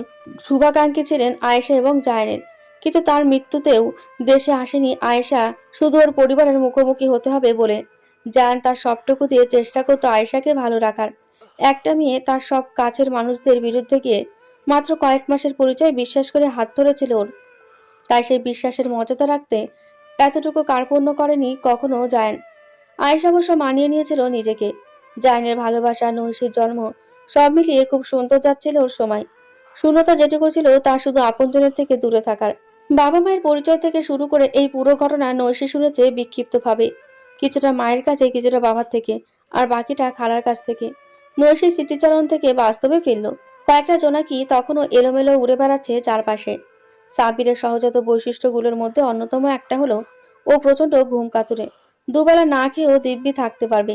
শুভাকাঙ্ক্ষী ছিলেন আয়েশা এবং জায়ানের, কিন্তু তার মৃত্যুতেও দেশে আসেনি আয়েশা শুধু ওর পরিবারের মুখোমুখি হতে হবে বলে। জায়ান তার সবটুকু দিয়ে চেষ্টা করত আয়েশাকে ভালো রাখার। একটা মেয়ে তার সব কাছের মানুষদের বিরুদ্ধে গিয়ে মাত্র কয়েক মাসের পরিচয় বিশ্বাস করে হাত ধরেছিল ওর। তাই সেই বিশ্বাসের মর্যাদা রাখতে এতটুকু কার্পণ্য করেনি কখনো জায়ান। আয়েশা অবশ্য মানিয়ে নিয়েছিল নিজেকে। জায়ানের ভালোবাসা, নৈশির জন্ম, সব মিলিয়ে খুব সুন্দর যাচ্ছিল ওর সময়। শূন্যতা যেটুকু ছিল তা শুধু আপনজনের থেকে দূরে থাকার। বাবা মায়ের পরিচয় থেকে শুরু করে এই পুরো ঘটনা নৈশি শুনেছে বিক্ষিপ্তভাবে, কিছুটা মায়ের কাছে, কিছুটা বাবার থেকে, আর বাকিটা খালার কাছ থেকে। নৈশির স্মৃতিচারণ থেকে বাস্তবে ফিরল। কয়েকটা জোনাকি তখনও এলোমেলো উড়ে বেড়াচ্ছে চারপাশে। সাব্বিরের সহজাত বৈশিষ্ট্যগুলোর মধ্যে অন্যতম একটা হলো ও প্রচন্ড ঘুম কাতুরে। দুবেলা না খেয়েও দিব্যি থাকতে পারবে,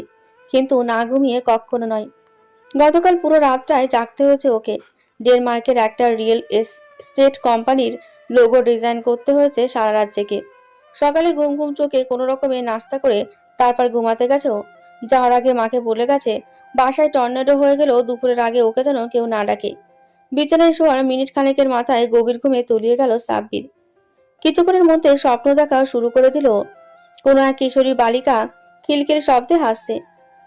কিন্তু না ঘুমিয়ে কখনো নয়। গতকাল পুরো রাতটায় জাগতে হয়েছে ওকে। ডেনমার্কের একটা রিয়েল এস্টেট কোম্পানির লোগো ডিজাইন করতে হয়েছে সারা রাত জেগে। সকালে ঘুম ঘুম চোখে কোনো রকমে নাস্তা করে তারপর ঘুমাতে গেছে ও। যাওয়ার আগে মাকে বলে গেছে বাসায় টর্নেডো হয়ে গেলেও দুপুরের আগে ওকে যেন কেউ না ডাকে। বিছানায় শোয়ার মিনিট খানেকের মাথায় গভীর ঘুমে তলিয়ে গেল সাব্বির। কিছুক্ষণের মধ্যে স্বপ্ন দেখা শুরু করে দিল। কোনো এক কিশোরী বালিকা খিলখিল শব্দে হাসছে।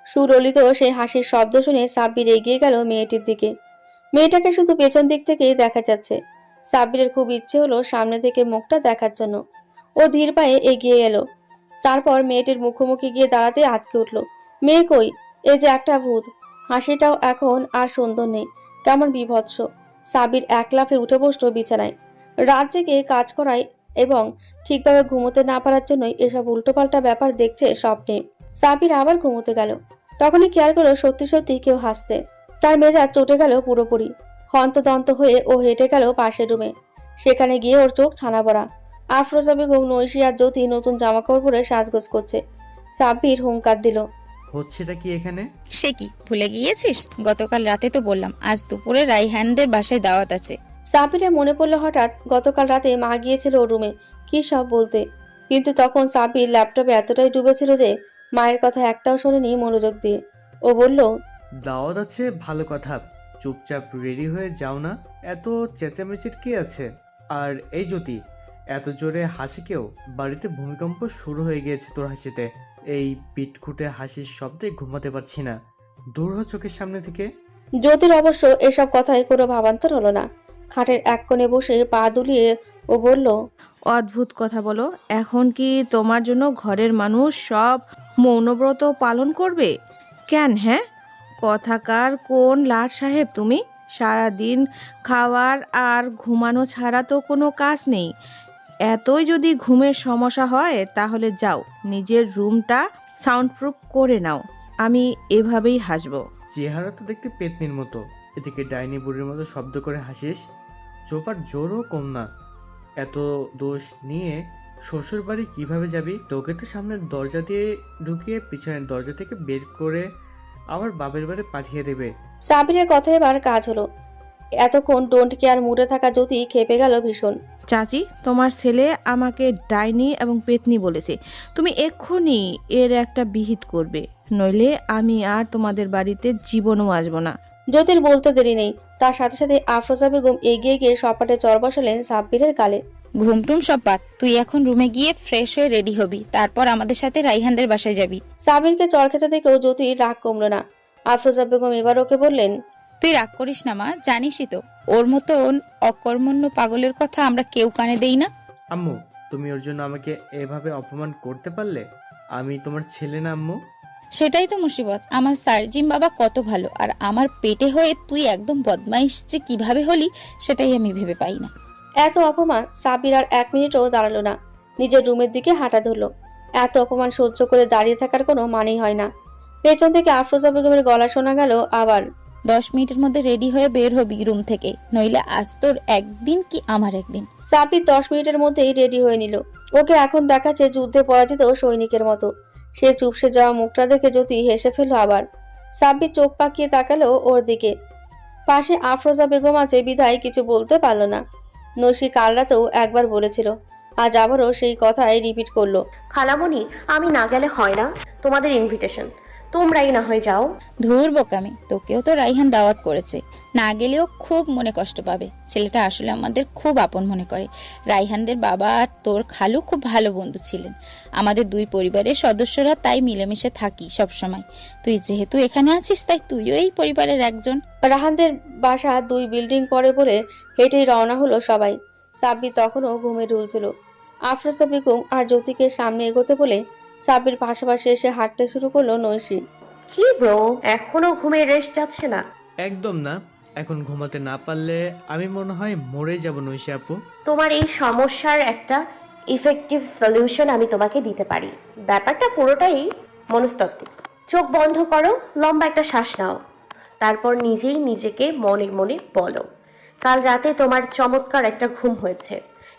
সুললিত সেই হাসির শব্দ শুনে সাব্বির এগিয়ে গেল মেয়েটির দিকে। মেয়েটাকে শুধু পেছন দিক থেকেই দেখা যাচ্ছে। সাব্বিরের খুব ইচ্ছে হলো সামনে থেকে মুখটা দেখার জন্য। ও ধীর পায়ে এগিয়ে এলো। তারপর মেয়েটির মুখোমুখি গিয়ে দাঁড়াতে আটকে উঠল। মেয়ে কই? এ যে একটা ভূত। হাসিটাও এখন আর সুন্দর নেই, কেমন বিভৎস। সাব্বির এক লাফে উঠে বসলো বিছানায়। রাত জেগে কাজ করায় এবং ঠিকভাবে ঘুমোতে না পারার জন্যই এসব উল্টোপাল্টা ব্যাপার দেখছে স্বপ্নে। সাব্বির আবার ঘুমোতে গেল। তখনই খেয়াল করলো সত্যি সত্যি কেউ হাসছে। তার মেজাজ চটে গেল পুরোপুরি। হন্তদন্ত হয়ে ও হেঁটে গেল পাশের রুমে। সেখানে গিয়ে ওর চোখ ছানা পড়া। আফরোজা বেগম, নৈশি আর জ্যোতি নতুন জামাকাপড় পরে সাজগোজ করছে। সাব্বির হুঙ্কার দিল, হচ্ছেটা কি এখানে? সে কি ভুলে গিয়েছিস? গতকাল রাতে তো বললাম আজ দুপুরে রাইহানদের বাসায় দাওয়াত আছে। সাব্বিরের মনে পড়লো হঠাৎ গতকাল রাতে মা গিয়েছিল ওর রুমে কি সব বলতে, কিন্তু তখন সাব্বির ল্যাপটপে এতটাই ডুবেছিল যে মায়ের কথা একটাও শোনেনি মনোযোগ দিয়ে। ও বলল, দাওয়াত আছে, ভালো কথা। চুপচাপ রেডি হয়ে যাও না, এত চেঁচামেচির কি আছে? আর এই জ্যোতি, এত জোরে হাসি কেউ? বাড়িতে ভূমিকম্প শুরু হয়ে গিয়েছে তোর হাসিতে। এই পিটখুটে হাসির শব্দে ঘুমাতে পারছি না। দূর হ চোখের সামনে থেকে। জ্যোতির অবশ্য এসব কথায় কোনো ভাবান্তর হলো না। খাটের এক কোণে বসে পা দুলিয়ে ও বলল, অদ্ভুত কথা বলো। এখন কি তোমার জন্য ঘরের মানুষ সব মৌনব্রত পালন করবে? কেন? হ্যাঁ, কথাকার কোন লাট সাহেব তুমি? সারাদিন খাওয়ার আর ঘুমানো ছাড়া তো কোনো কাজ নেই। এতই যদি ঘুমের সমস্যা হয় তাহলে যাও, নিজের রুমটা সাউন্ডপ্রুফ করে নাও। আমি এভাবেই হাসবো। চেহারা তো দেখতে পেতনির মতো, এদিকে ডাইনি বুড়ির মতো শব্দ করে হাসিস। চোপার জোরও কম না। এত দোষ নিয়ে শ্বশুর বাড়ি কিভাবে যাবি? তোকে তো সামনের দরজা দিয়ে ঢুকিয়ে পিছনের দরজা থেকে বের করে আবার বাপের বাড়ি পাঠিয়ে দেবে। সাবিরের কথায় এবার কাজ হলো। এতক্ষণ ডোন্ট কেয়ার মুডে থাকা জ্যোতি খেপে গেল ভীষণ। চাচি, তোমার ছেলে আমাকে ডাইনি এবং পেতনি বলেছে। তুমি এক্ষুনি এর একটা বিহিত করবে, নইলে আমি আর তোমাদের বাড়িতে জীবনও আসবো না। জ্যোতির বলতে দেরি নেই, তার সাথে সাথে আফরোজা বেগম এগিয়ে গিয়ে সপাটে চড় বসালেন সাব্বিরের গালে। ঘুমটুম সব বাদ, তুই এখন রুমে গিয়ে ফ্রেশ হয়ে রেডি হবি, তারপর আমাদের সাথে রাইহানদের বাসায় যাবি। সাবিরকে চড় খেতে দেখেও জ্যোতির রাগ কমলো না। আফরোজা বেগম এবার ওকে বললেন, তুই রাগ করিস না মা, জানিসই তো ওর মতন অকর্মণ্য পাগলের কথা আমরা কেউ কানে দেই না। আম্মু, তুমি ওর জন্য আমাকে এভাবে অপমান করতে পারলে? আমি তোমার ছেলে না আম্মু? সেটাই তো মুসিবত। আমার সার্জিম বাবা কত ভালো, আর আমার পেটে হয়ে তুই একদম বদমাইশ যে কিভাবে হলি সেটাই আমি ভেবে পাই না। এত অপমান সাবির আর 1 মিনিটও দাঁড়ালো না, নিজের রুমের দিকে হাঁটা ধরলো। এত অপমান সহ্য করে দাঁড়িয়ে থাকার কোনো মানেই হয় না। পেছন থেকে আফরোজা বেগমের গলা শোনা গেল আবার, 10 মিনিটের মধ্যে রেডি হয়ে বের হবি রুম থেকে, নইলে আজ তোর একদিন কি আমার একদিন। সাবির 10 মিনিটের মধ্যেই রেডি হয়ে নিল। ওকে এখন দেখাচ্ছে যুদ্ধে পরাজিত সৈনিকের মতো। সে চুপসে যাওয়া মুখটা দেখে জ্যোতি হেসে ফেলল আবার। সাব্বির চোখ পাকিয়ে তাকালো ওর দিকে। পাশে আফরোজা বেগম আছে বিধায় কিছু বলতে পারল না। নৈশি কাল রাতেও একবার বলেছিল, আজ আবারও সেই কথাই রিপিট করলো। খালামণি, আমি না গেলে হয় না? তোমাদের ইনভিটেশন, তোমরাই না হয়ে যাও। ধুর বোকামি, তোকেও তো রাইহান দাওয়াত করেছে, না গেলেও খুব মনে কষ্ট পাবে। ছেলেটা আসলে আমাদের খুব আপন মনে করে। রাইহানদের বাবা আর তোর খালু খুব ভালো বন্ধু ছিলেন। আমাদের 2 পরিবারের সদস্যরা তাই মিলেমিশে থাকি সব সময়। তুই যেহেতু এখানে আছিস তাই তুইও এই পরিবারের একজন। রাহানদের বাসা 2 বিল্ডিং পরে বলে হেঁটেই রওনা হলো সবাই। সাব্বির তখনও ঘুমে ঢুলছিল। আফরোজা বেগম আর জ্যোতিকে সামনে এগোতে বলে সাব্বির পাশাপাশি এসে হাঁটতে শুরু করলো নৈশি। কি ব্রো, এখনো ঘুমের রেস্ট যাচ্ছে না? একদম না। এখন ঘুমাতে না পারলে আমি মনে হয় মরে যাব নৈশি আপু। তোমার এই সমস্যার একটা ইফেক্টিভ সলিউশন আমি তোমাকে দিতে পারি। ব্যাপারটা পুরোটাই মনস্তাত্ত্বিক। চোখ বন্ধ করো, লম্বা একটা শ্বাস নাও, তারপর নিজেই নিজেকে মনে মনে বলো, কাল রাতে তোমার চমৎকার একটা ঘুম হয়েছে।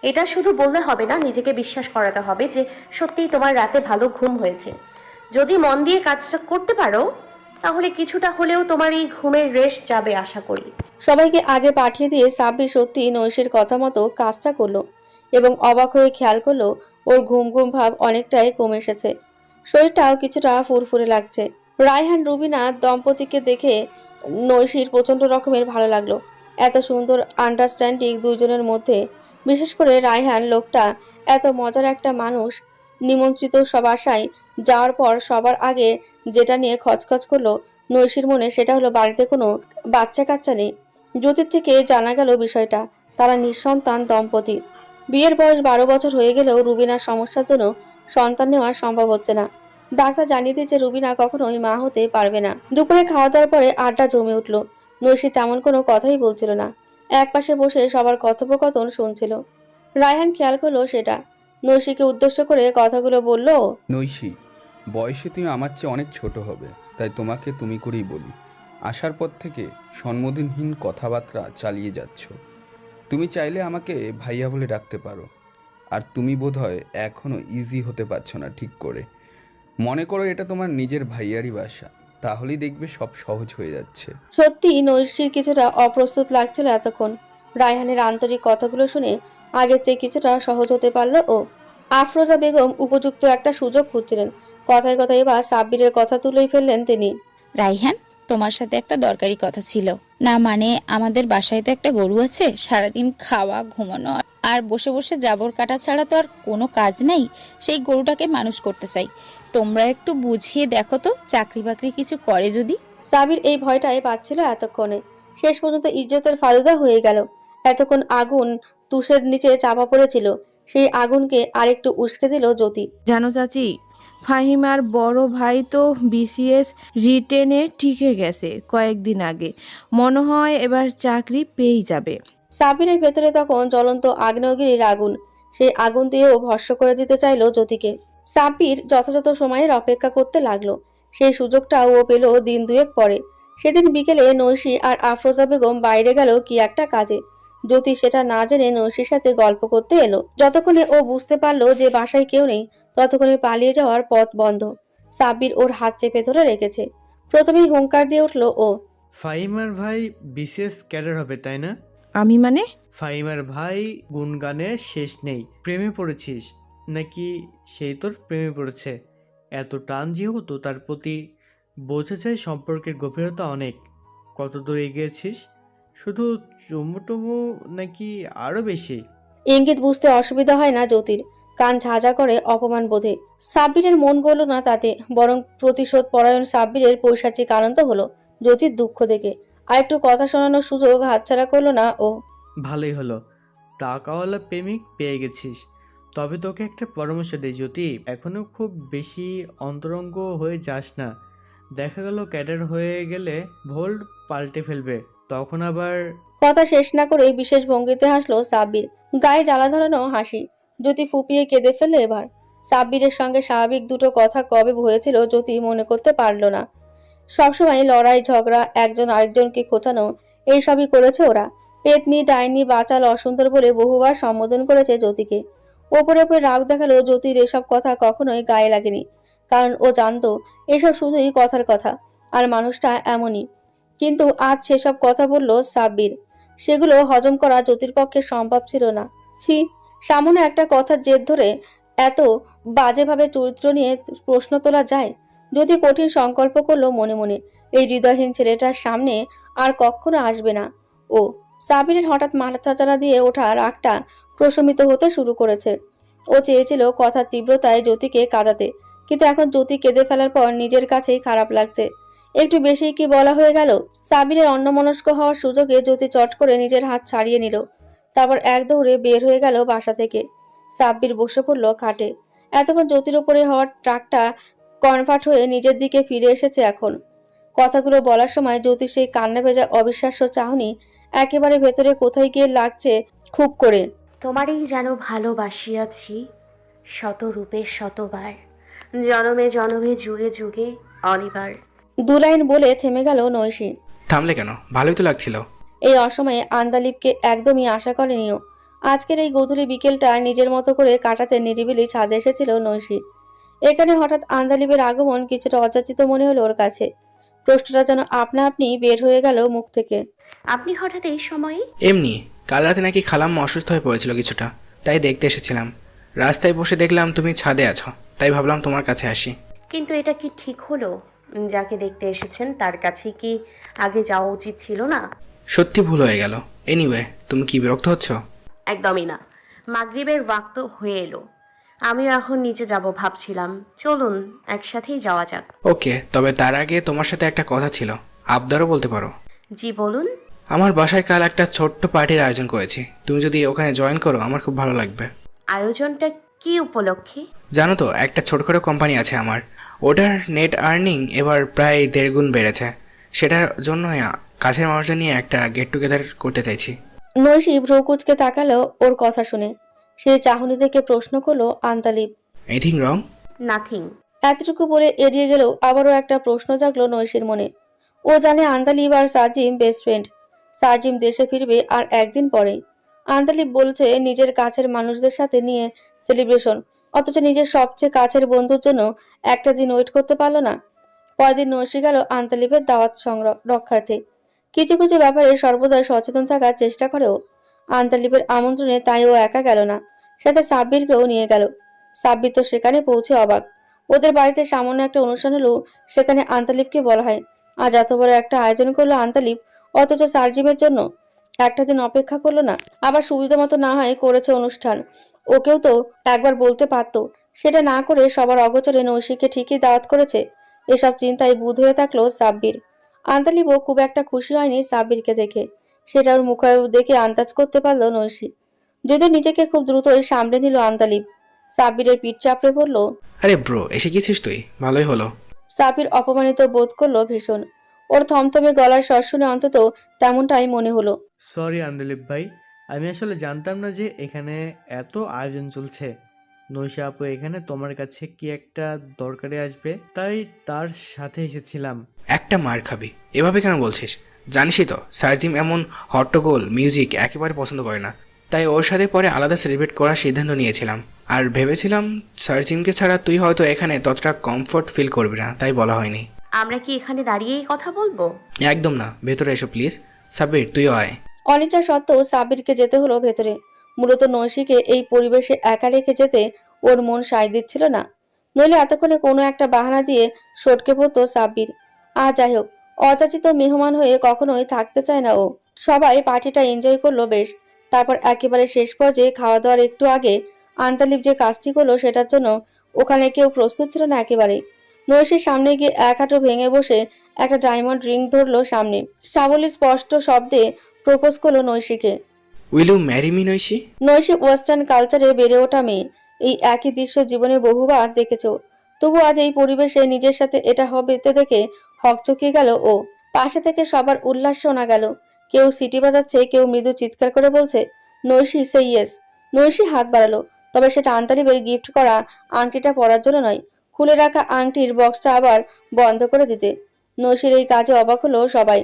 এটা শুধু বললে হবে না, নিজেকে বিশ্বাস করাতে হবে যে সত্যিই তোমার রাতে ভালো ঘুম হয়েছে। যদি মন দিয়ে কাজটা করতে পারো তাহলে কিছুটা হলেও তোমার এই ঘুমের রেস্ট যাবে আশা করি। সবাইকে আগে পাঠিয়ে দিয়ে সাব্বির সত্যি নৈশির কথা মতো কাজটা করলো এবং অবাক হয়ে খেয়াল করলো ওর ঘুম ঘুম ভাব অনেকটাই কমে এসেছে। শরীরটাও কিছুটা ফুরফুরে লাগছে। রায়হান রুবিনা দম্পতিকে দেখে নৈশির প্রচন্ড রকমের ভালো লাগলো। এত সুন্দর আন্ডারস্ট্যান্ডিং দুজনের মধ্যে। বিশেষ করে রায়হান লোকটা এত মজার একটা মানুষ। নিমন্ত্রিত সব আশায় যাওয়ার পর সবার আগে যেটা নিয়ে খচখচ করলো নৈশির মনে, সেটা হলো বাড়িতে কোনো বাচ্চা কাচ্চা নেই। জ্যোতির থেকে জানা গেল বিষয়টা, তারা নিঃসন্তান দম্পতি। বিয়ের বয়স 12 বছর হয়ে গেলেও রুবিনার সমস্যার জন্য সন্তান নেওয়া সম্ভব হচ্ছে না। ডাক্তার জানিয়ে দিয়েছে রুবিনা কখনোই মা হতে পারবে না। দুপুরে খাওয়া দাওয়ার পরে আড্ডা জমে উঠল। নৈশি তেমন কোনো কথাই বলছিল না, একপাশে বসে সবার কথোপকথন শুনছিল। রায়হান খেয়াল করলো সেটা। নৈশিকে উদ্দেশ্য করে কথাগুলো বলল, নৈশি, বয়সে তুমি আমার চেয়ে অনেক ছোট হবে, তাই তোমাকে তুমি করেই বলি। আসার পর থেকে সম্বোধনহীন কথাবার্তা চালিয়ে যাচ্ছ। তুমি চাইলে আমাকে ভাইয়া বলে ডাকতে পারো। আর তুমি বোধহয় এখনও ইজি হতে পারছো না ঠিক করে। মনে করো এটা তোমার নিজের ভাইয়ারই বাসা, তাহলেই দেখবে সব সহজ হয়ে যাচ্ছে। সত্যি নৈশির কিছুটা অপ্রস্তুত লাগছিল এতক্ষণ। রায়হানের আন্তরিক কথাগুলো শুনে আগের চেয়ে কিছুটা সহজ হতে পারলো ও। আফরোজা বেগম উপযুক্ত একটা সুযোগ খুঁজছিলেন। কথায় কথায় এবার সাব্বিরের কথা তুলেই ফেললেন তিনি। রাইহান, তোমার সাথে একটা দরকারি কথা ছিল। না মানে আমাদের বাসায় তো একটা গরু আছে, সারাদিন খাওয়া ঘুমানো আর বসে বসে জাবর কাটা ছাড়া তো আর কোনো কাজ নেই। সেই গরুটাকে মানুষ করতে চাই। তোমরা একটু বুঝিয়ে দেখো তো, চাকরি বাকরি কিছু করে যদি। সাবির এই ভয়টাই পাচ্ছিল এতক্ষণে। শেষ পর্যন্ত ইজ্জতের ফালুদা হয়ে গেল। এতক্ষণ আগুন তুষের নিচে চাপা পড়েছিল, সেই আগুনকে আরেকটু উস্কে দিল জ্যোতি। জানো চাচি, ফাহিমার বড় ভাই তো বিসিএস রিটেনে টিকে গেছে কয়েকদিন আগে। মনে হয় এবার চাকরি পেয়েই যাবে। সাবিরের ভেতরে তখন জ্বলন্ত আগ্নেয়গিরির আগুন। সেই আগুন দিয়েও ভস্ম করে দিতে চাইলো জ্যোতিকে। সাবির যথাযথ সময়ের অপেক্ষা করতে লাগলো। সেই সুযোগটাও ও পেল দিন দুয়েক পরে। সেদিন বিকেলে নৈশী আর আফরোজা বেগম বাইরে গেল কি একটা কাজে। জ্যোতি সেটা না জেনে নৈশীর সাথে গল্প করতে এলো। যতক্ষণে ও বুঝতে পারলো যে বাসায় কেউ নেই, ততক্ষণে পালিয়ে যাওয়ার পথ বন্ধ। সাবির ওর হাত চেপে ধরে রেখেছে। প্রথমেই হুঙ্কার দিয়ে উঠলো ও। ফাহিমার ভাই বিশেষ ক্যাডার হবে তাই না? আমি মানে? ফাহিমার ভাই গুণগানের শেষ নেই। প্রেমে পড়েছিস নাকি সেই তোর প্রেমে পড়েছে? এত টান যেহেতু তার প্রতি, বোঝা যায় সম্পর্কের গভীরতা অনেক। কত দূর এগিয়েছিস? শুধু চুমু টুমু নাকি আরো বেশি? ইঙ্গিত বুঝতে অসুবিধা হয় না জ্যোতির। কান ঝাঁঝা করে অপমান বোধে। সাব্বিরের মন গড়ল না তাতে, বরং প্রতিশোধ পরায়ণ সাব্বিরের পৈশাচিক আনন্দ হলো জ্যোতির দুঃখ দেখে। আর একটু কথা শোনানোর সুযোগ হাতছাড়া করলো না ও। ভালোই হলো, টাকাওয়ালা প্রেমিক পেয়ে গেছিস। তবে তোকে একটা পরামর্শ দেই জ্যোতি, এখনো খুব বেশি অন্তরঙ্গ হয়ে যাস না। দেখা গেল ক্যাডার হয়ে গেলে ভোল্ট পাল্টে ফেলবে, তখন আবার। কথা শেষ না করে বিশেষ ভঙ্গিতে হাসলো সাব্বির। গায়ে জ্বালা ধরানো হাসি। জ্যোতি ফুপিয়ে কেঁদে ফেললো এবার। সাব্বিরের সঙ্গে স্বাভাবিক দুটো কথা কবে হয়েছিল জ্যোতি মনে করতে পারলো না। সবসময় লড়াই ঝগড়া, একজন আরেকজনকে খোঁচানো, এইসবই করেছে ওরা। পেতনি, ডাইনি, বাচাল, অসুন্দর বলে বহুবার সম্বোধন করেছে জ্যোতিকে। ওপরে ওপরে রাগ দেখালো জ্যোতির এসব কথা কখনোই গায়ে লাগেনি। কারণ ও জানতো এসব শুধুই কথার কথা, আর মানুষটা এমনই। কিন্তু আজ সেসব কথা বলল সাব্বির। সেগুলো হজম করা জ্যোতির পক্ষে সম্ভব ছিল না। ছি, সামান্য একটা কথার জেদ ধরে এত বাজেভাবে চরিত্র নিয়ে প্রশ্ন তোলা যায়? যদি কঠিন সংকল্প করলো মনে মনে, এই হৃদয়হীন ছেলেটার সামনে আর কখনো আসবে না ও। সাবিরের হঠাৎ মাথাচাড়া দিয়ে ওঠা রাগটা প্রশমিত হতে শুরু করেছে। ও চেয়েছিল কথার তীব্রতায় জ্যোতিকে কাঁদাতে, কিন্তু এখন জ্যোতি কেঁদে ফেলার পর নিজের কাছেই খারাপ লাগছে। একটু বেশি কি বলা হয়ে গেল? সাবিরের অন্যমনস্ক হওয়ার সুযোগে জ্যোতি চট করে নিজের হাত ছাড়িয়ে নিল। তারপর এক দৌড়ে বের হয়ে গেল বাসা থেকে। সাব্বির বসে পড়ল খাটে। এতক্ষণ জ্যোতির উপরে হওয়ার ট্রাকটা কনভার্ট হয়ে নিজের দিকে ফিরে এসেছে এখন। কথাগুলো বলার সময় জ্যোতির সেই কান্না ভেজা অবিশ্বাস্য চাহনি একেবারে ভেতরে কোথায় গিয়ে লাগছে খুব করে। তোমারই যেন ভালোবাসিয়াছি শত রূপে শতবার, জনমে জনমে যুগে যুগে অনিবার। দু লাইন বলে থেমে গেল নৈশী। থামলে কেন? ভালোই তো লাগছিল। এই অসময়ে আন্দালিবকে একদমই আশা করেনিও। আজকের এই গধূলি বিকেলটা নিজের মতো করে কাটাতে নিরিবিলি ছাদে এসেছিল নৈশী। এখানে হঠাৎ আন্দালিবের আগমন কিছুটা অযাচিত মনে হলো ওর কাছে। প্রশ্নটা যেন আপনা আপনি বের হয়ে গেল মুখ থেকে। আপনি হঠাৎ এই সময়ে? এমনি, কাল রাতে নাকি খালাম্মা অসুস্থ হয়ে পড়েছিল কিছুটা, তাই দেখতে এসেছিলাম। রাস্তায় বসে দেখলাম তুমি ছাদে আছো, তাই ভাবলাম তোমার কাছে আসি। কিন্তু এটা কি ঠিক হলো? যাকে দেখতে এসেছেন তার কাছে কি আগে যাওয়া উচিত ছিল না? সত্যি ভুল হয়ে গেল। এনিওয়ে, তুমি কি বিরক্ত হচ্ছ? একদমই না, মাগরিবের ওয়াক্ত হয়ে এলো। আমিও এখন নিচে যাব ভাবছিলাম, চলুন একসাথেই যাওয়া যাক। ওকে, তবে তার আগে তোমার সাথে একটা কথা ছিল, আবদারও বলতে পারো। জি বলুন। আমার বাসায় কাল একটা ছোট্ট পার্টির আয়োজন করেছি, তুমি যদি ওখানে জয়েন করো আমার খুব ভালো লাগবে। আয়োজনটা কি উপলক্ষে? জানো তো, একটা ছোটখাটো কোম্পানি আছে আমার, ওটার নেট আর্নিং এবার প্রায় 1.5 গুণ বেড়েছে। সেটার জন্য কাছের মানুষজন নিয়ে একটা গেট টুগেদার করতে চাইছি। নৈশী ভ্রু কুচকে তাকালো ওর কথা শুনে। সে চাহনি থেকে প্রশ্ন করলো আন্তালিব। Anything wrong? নাথিং। এতটুকু বলে এড়িয়ে গেল। আবারও একটা প্রশ্ন জাগলো নৈশীর মনে। ও জানে আন্তালিব আর সাজিম বেস্ট ফ্রেন্ড। সাজিম দেশে ফিরবে আর একদিন পরেই। আন্তালিব বলছে নিজের কাছের মানুষদের সাথে নিয়ে সেলিব্রেশন, অথচ নিজের সবচেয়ে কাছের বন্ধুর জন্য একটা দিন ওয়েট করতে পারলো না। পরদিন নৈশী গেল আন্তালিবের দাওয়াত রক্ষার্থে। কিছু কিছু ব্যাপারে সর্বদাই সচেতন থাকার চেষ্টা করেও আন্তালিবের আমন্ত্রণে তাই ও একা গেল না, সাথে সাব্বিরকেও নিয়ে গেল। সাব্বির তো সেখানে পৌঁছে অবাক। ওদের বাড়িতে সামান্য একটা অনুষ্ঠান হলেও সেখানে আন্তালিবকে বলা হয়। আজ এত বড় একটা আয়োজন করলো আন্তালিব, অথচ সার্জিমের জন্য। একটা দিন অপেক্ষা করলো না? আবার সুবিধা মতো না হয় করেছে অনুষ্ঠান, ওকেও তো একবার বলতে পারতো। সেটা না করে সবার অগোচরে নৈশিকে ঠিকই দাওয়াত করেছে। এসব চিন্তায় বুঁদ হয়ে থাকলো সাব্বির। আন্তালিবও খুব একটা খুশি হয়নি সাব্বিরকে দেখে। সেটা ওর মুখে দেখে আন্দাজ করতে পারলো নৈশি। যদিও নিজেকে খুব দ্রুতই সামলে নিল আন্তালিব। সাব্বিরের পিঠ চাপড়ে বলল, আরে ব্রো, এসে গেছিস তুই, ভালোই হলো। সাব্বির অপমানিত বোধ করলো ভীষণ। ওর থমথমে গলার স্বর শুনে অন্তত তেমনটাই মনে হলো। সরি আন্দোলিপ ভাই, আমি আসলে জানতাম না যে এখানে এত আয়োজন চলছে। নৈশা আপু এখানে তোমার কাছে কি একটা দরকারে আসবে, তাই তার সাথে এসেছিলাম। একটা মার খাবি, এভাবে কেন বলছিস? জানিসই তো সার্জিম এমন হট্টগোল মিউজিক একেবারে পছন্দ করে না। তাই ওর সাথে পরে আলাদা সেলিব্রেট করার সিদ্ধান্ত নিয়েছিলাম। আর ভেবেছিলাম সার্জিমকে ছাড়া তুই হয়তো এখানে ততটা কমফোর্ট ফিল করবি না, তাই বলা হয়নি। আমরা কি এখানে দাঁড়িয়েই কথা বলবো? একদম না, ভেতরে এসো প্লিজ। সাব্বির, তুইও আয়। অনিচ্ছা সত্ত্বেও সাব্বিরকে যেতে হলো ভেতরে। মূলত নৈশিকে এই পরিবেশে একা রেখে যেতে ওর মন সায় দিচ্ছিল না। নইলে এতক্ষণে কোনো একটা বাহানা দিয়ে সটকে পড়তো সাব্বির। আর যাই হোক, অযাচিত মেহমান হয়ে কখনোই থাকতে চায় না ও। সবাই পার্টিটা এনজয় করলো বেশ। তারপর একেবারে শেষ পর্যায়ে খাওয়া দাওয়ার একটু আগে আন্তালিব যে কাজটি করলো সেটার জন্য ওখানে কেউ প্রস্তুত ছিল না একেবারেই। নৈশির সামনে গিয়ে এক হাঁটু ভেঙে বসে একটা ডায়মন্ড রিং ধরলো সামনে। সাবলী স্পষ্ট শব্দে প্রপোজ করলো নৈশিকে। Will you marry me Naishi? Naishi western কালচারে বেড়ে ওঠা মেয়ে। এই একই দৃশ্য জীবনে বহুবার দেখেছে। তবু আজ এই পরিবেশে নিজের সাথে এটা হবে দেখে হকচকিয়ে গেল ও। পাশে থেকে সবার উল্লাস শোনা গেল। কেউ সিটি বাজাচ্ছে, কেউ মৃদু চিৎকার করে বলছে, নৈশি সে ইয়েস। নৈশি হাত বাড়ালো, তবে সেটা আন্তালিবের গিফট করা আংটিটা পরার জন্য নয়, খুলে রাখা আংটির বক্সটা আবার বন্ধ করে দিতে। নৈশির এই কাজে অবাক হলো সবাই।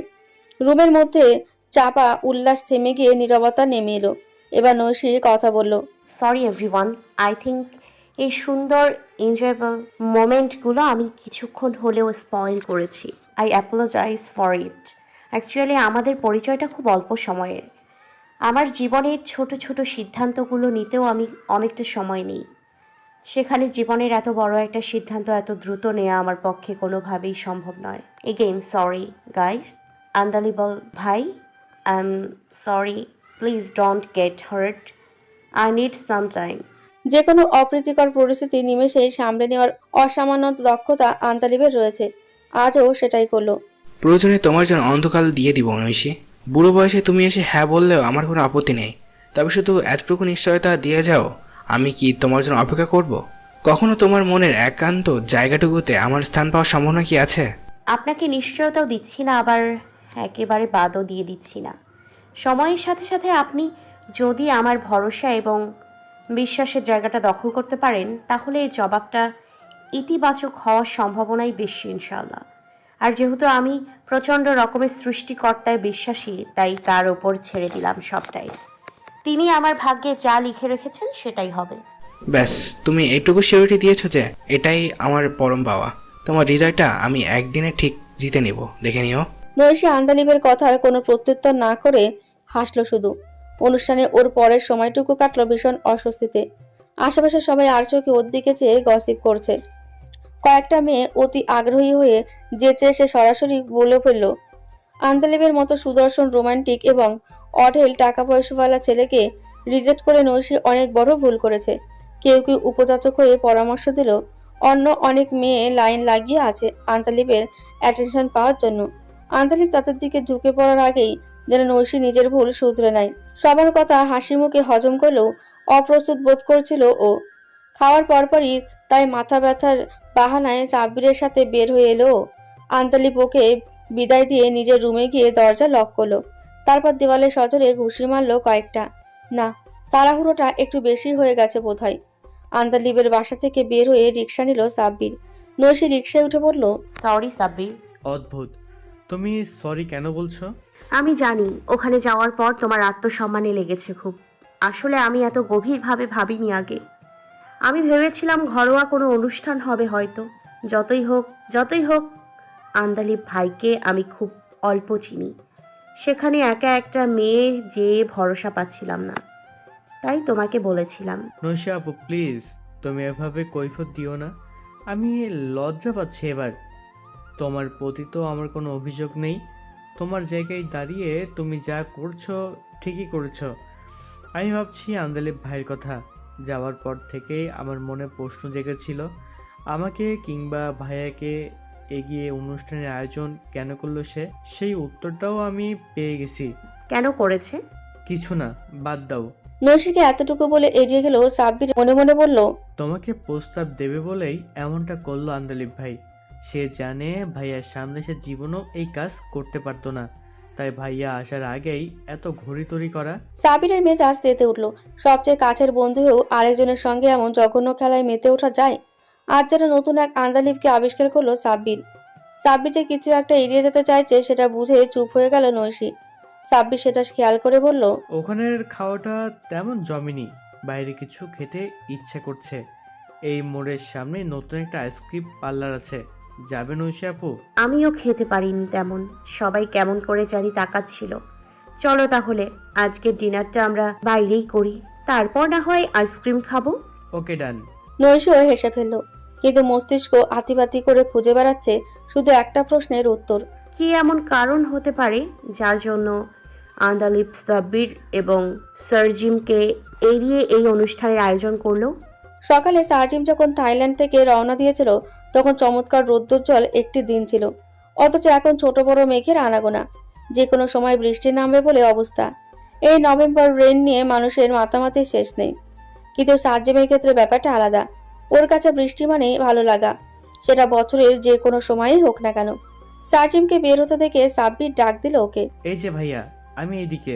রুমের মধ্যে চাপা উল্লাস থেমে গিয়ে নীরবতা নেমে এলো। এবার নৈশি কথা বলল। সরি এভরিওয়ান, আই থিঙ্ক এই সুন্দর এনজয়েবল মোমেন্টগুলো আমি কিছুক্ষণ হলেও স্পয়েল করেছি। I apologise for it. Actually আমাদের পরিচয়টা খুব অল্প সময়ের। আমার জীবনের ছোট ছোট সিদ্ধান্তগুলো নিতেও আমি অনেকটা সময় নিই। সেখানে জীবনের এত বড় একটা সিদ্ধান্ত এত দ্রুত নেওয়া আমার পক্ষে কোনোভাবেই সম্ভব নয়। Again sorry guys. আন্দালিবল ভাই, I am sorry, please don't get hurt, I need some time. যে কোনো অপ্রীতিকর পরিস্থিতি নিমেষেই সামলে নেওয়ার অসামান্য দক্ষতা আন্তালিবের রয়েছে। আজও সেটাই করলো। প্রয়োজনে তোমার জন্য অন্ধকাল দিয়ে দিব নৈশি। বুড়ো বয়সে তুমি এসে হ্যাঁ বললেও আমার কোনো আপত্তি নেই। তবে শুধু এতটুকু নিশ্চয়তা দিয়ে যাও, আমি কি তোমার জন্য অপেক্ষা করব? কখনো তোমার মনের একান্ত জায়গাটুকুতে আমার স্থান পাওয়ার সম্ভাবনা কি আছে? আপনাকে নিশ্চয়তাও দিচ্ছি না, আবার একেবারে বাদও দিয়ে দিচ্ছি না। সময়ের সাথে সাথে আপনি যদি আমার ভরসা এবং বিশ্বাসের জায়গাটা দখল করতে পারেন, তাহলে এই জবাবটা ইতিবাচক হওয়ার সম্ভাবনাই বেশি ইনশাল্লাহ। আর যেহেতু আমি প্রচণ্ড রকমের সৃষ্টিকর্তায় বিশ্বাসী, তাই তার ওপর ছেড়ে দিলাম সবটাই। তিনি আমার ভাগ্যে যা লিখে রেখেছেন সেটাই হবে। ব্যাস, তুমি এইটুকু সিউরিটি দিয়েছো যে এটাই আমার পরম পাওয়া। তোমার হৃদয়টা আমি একদিনে ঠিক জিতে নেব, দেখে নিও। নৈশি আন্তালিবের কথার কোনো প্রত্যুত্তর না করে হাসলো শুধু। অনুষ্ঠানে ওর পরের সময়টুকু কাটলো ভীষণ অস্বস্তিতে। আশেপাশে সবাই আর চোখে ওর দিকে চেয়ে গসিপ করছে। কয়েকটা মেয়ে অতি আগ্রহী হয়ে যেচে সে সরাসরি বলে ফেলল, আন্তালিবের মতো সুদর্শন, রোমান্টিক এবং অঢেল টাকা পয়সাওয়ালা ছেলেকে রিজেক্ট করে নৈশি অনেক বড় ভুল করেছে। কেউ কেউ উপযাচক হয়ে পরামর্শ দিল, অন্য অনেক মেয়ে লাইন লাগিয়ে আছে আন্তালিবের অ্যাটেনশন পাওয়ার জন্য। আন্তালিব তাদের দিকে ঝুঁকে পড়ার আগেই যেন নৈশি নিজের ভুল শুধরে নেয়। সবার কথা হাসি মুখে হজম করলেও অপ্রস্তুত বোধ করছিল ও। খাওয়ার পরপরই তাই মাথা ব্যথার বাহানায় সাব্বিরের সাথে বের হয়ে এলো। আন্তালিব ওকে বিদায় দিয়ে নিজের রুমে গিয়ে দরজা লক করলো। তারপর দেওয়ালে সজোরে ঘুষি মারলো কয়েকটা। না, তাড়াহুড়োটা একটু বেশি হয়ে গেছে বোধহয়। আন্তালিবের বাসা থেকে বের হয়ে রিক্সা নিল সাব্বির। নৈশি রিক্সায় উঠে বলল, সরি সাব্বির। অদ্ভুত, তুমি সরি কেন বলছো? আমি জানি ওখানে যাওয়ার পর তোমার আত্মসম্মানে লেগেছে খুব। আসলে আমি এত গভীরভাবে ভাবিনি আগে। আমি ভেবেছিলাম ঘরোয়া কোনো অনুষ্ঠান হবে হয়তো। যতই হোক আন্দালিব ভাইকে আমি খুব অল্প চিনি। সেখানে একা একটা মেয়ে যে ভরসা পাচ্ছিলাম না, তাই তোমাকে বলেছিলাম। নৈশা আপু প্লিজ, তুমি এভাবে কৈফিয়ত দিও না। আমি লজ্জা পাচ্ছি এবার। তোমার প্রতি তো আমার কোনো অভিযোগ নেই, তোমার জায়গায় দাঁড়িয়ে তুমি যা করছো ঠিকই করেছো। আমি ভাবছি আন্দালিব ভাইয়ের কথা। যাওয়ার পর থেকেই আমার মনে প্রশ্ন জেগেছিল, আমাকে কিংবা ভাইয়াকে এগিয়ে অনুষ্ঠানের আয়োজন কেন করলো সে। সেই উত্তরটাও আমি পেয়ে গেছি। কেন করেছে? কিছু না, বাদ দাও। নৈশিকে এতটুকু বলে এড়িয়ে গেল সাব্বির মনে মনে বলল, তোমাকে প্রস্তাব দেবে বলেই এমনটা করলো আন্দালিব ভাই। সে জানে ভাইয়ার সামনে সে জীবনও এই কাজ করতে পারতো না, তাই ভাইয়া আসার আগেই এত ঘড়িতড়ি করা। সাব্বিরের মেজাজ তেতে উঠল। সবচেয়ে কাছের বন্ধু হয়েও আরেকজনের সঙ্গে এমন জঘন্য খেলায় মেতে ওঠা যায়? আজ যেন নতুন এক আন্দালিবকে আবিষ্কার করলো সাব্বির। সাব্বির যে কিছু একটা এড়িয়ে যেতে চাইছে সেটা বুঝে চুপ হয়ে গেল নৈশি। সাব্বির সেটা খেয়াল করে বলল, ওখানের খাওয়াটা তেমন জমেনি, বাইরে কিছু খেতে ইচ্ছে করছে। এই মোড়ের সামনে নতুন একটা আইসক্রিম পার্লার আছে, যাবেন ঐশী আপু? আমিও খেতে পারিনি তেমন, সবাই কেমন করে জানি তাকাচ্ছিল। চলো তাহলে আজকের ডিনারটা আমরা বাইরেই করি, তারপর না হয় আইসক্রিম খাবো। ওকে, ডান। নৈশও হেসে ফেলল, কিন্তু মস্তিষ্ক আতিপাতি করে খুঁজে বেড়াচ্ছে শুধু একটা প্রশ্নের উত্তর। কি এমন কারণ হতে পারে যার জন্য আন্দালিব সাব্বির এবং সার্জিমকে এড়িয়ে এই অনুষ্ঠানের আয়োজন করলো? সকালে সার্জিম যখন থাইল্যান্ড থেকে রওনা দিয়েছিল তখন চমৎকার রৌদ্রোজ্জ্বল একটি দিন ছিল, অথচ এখন ছোট বড় মেঘের আনাগোনা, যে কোনো সময় বৃষ্টি নামবে বলে অবস্থা। এই নভেম্বর রেন নিয়ে মানুষের মাতামাতি শেষ নেই, কিন্তু সার্জিমের ক্ষেত্রে ব্যাপারটা আলাদা। ওর কাছে বৃষ্টি মানেই ভালো লাগা, সেটা বছরের যে কোনো সময়ই হোক না কেন। সার্জিমকে বের হতে দেখে সাব্বির ডাক দিল ওকে। এই যে ভাইয়া, আমি এইদিকে।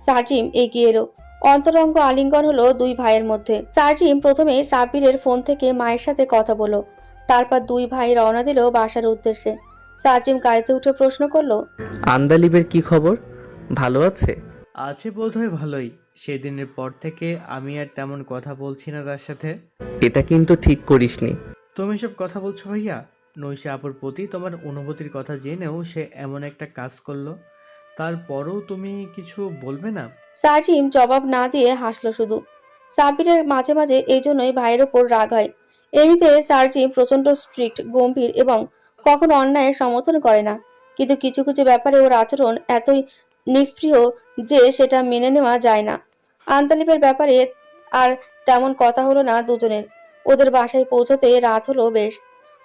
সার্জিম এগিয়ে এলো। অন্তরঙ্গ আলিঙ্গন হলো দুই ভাইয়ের মধ্যে। সার্জিম প্রথমে সাব্বিরের ফোন থেকে মায়ের সাথে কথা বলল, তারপর দুই ভাই রওনা দিল বাসার উদ্দেশ্যে। সার্জিম গাড়িতে উঠে প্রশ্ন করলো, আন্দালিবের কি খবর? ভালো আছে? আছে বোধহয় ভালোই। সেদিনের পর থেকে আমি আর তেমন কথা বলছি না তার সাথে। এটা কিন্তু ঠিক করিসনি। তুমি সব কথা বলছো ভাইয়া? নৈশা আপুর প্রতি তোমার অনুভূতির কথা জেনেও সে এমন একটা কাজ করলো, তারপরও তুমি কিছু বলবে না? সার্জিম জবাব না দিয়ে হাসলো শুধু। সাব্বিরের মাঝে মাঝে এই জন্যই ভাইয়ের ওপর রাগ হয়। এমনিতে সার্জিম প্রচন্ড স্ট্রিক্ট, গম্ভীর এবং কখনো অন্যায়ের সমর্থন করে না, কিন্তু কিছু কিছু ব্যাপারে ওর আচরণ এতই নিষ্প্রিয় যে সেটা মেনে নেওয়া যায় না। আন্তালিবের ব্যাপারে আর তেমন কথা হলো না দুজনের। ওদের বাসায় পৌঁছাতে রাত হলো বেশ।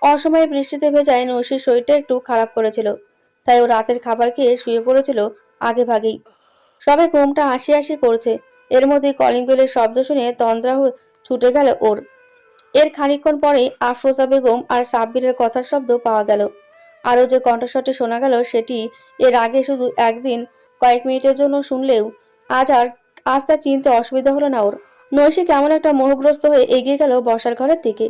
অসময়ে বৃষ্টিতে ভেজায় নৈশির শরীরটা একটু খারাপ করেছিল, তাই ও রাতের খাবার খেয়ে শুয়ে পড়েছিল আগে ভাগেই। সবাই ঘুমটা হাসি হাসি করছে, এর মধ্যে কলিং বেলের শব্দ শুনে তন্দ্রা ছুটে গেল ওর। এর খানিকক্ষণ পরেই আফরোজা বেগম আর সাব্বিরের কথার শব্দ পাওয়া গেল। আরও যে কণ্ঠস্বরটি শোনা গেল সেটি এর আগে শুধু একদিন কয়েক মিনিটের জন্য শুনলেও আজ তা চিনতে অসুবিধা হলো না ওর। নৈশি কেমন একটা মোহগ্রস্ত হয়ে এগিয়ে গেল বসার ঘরের দিকে,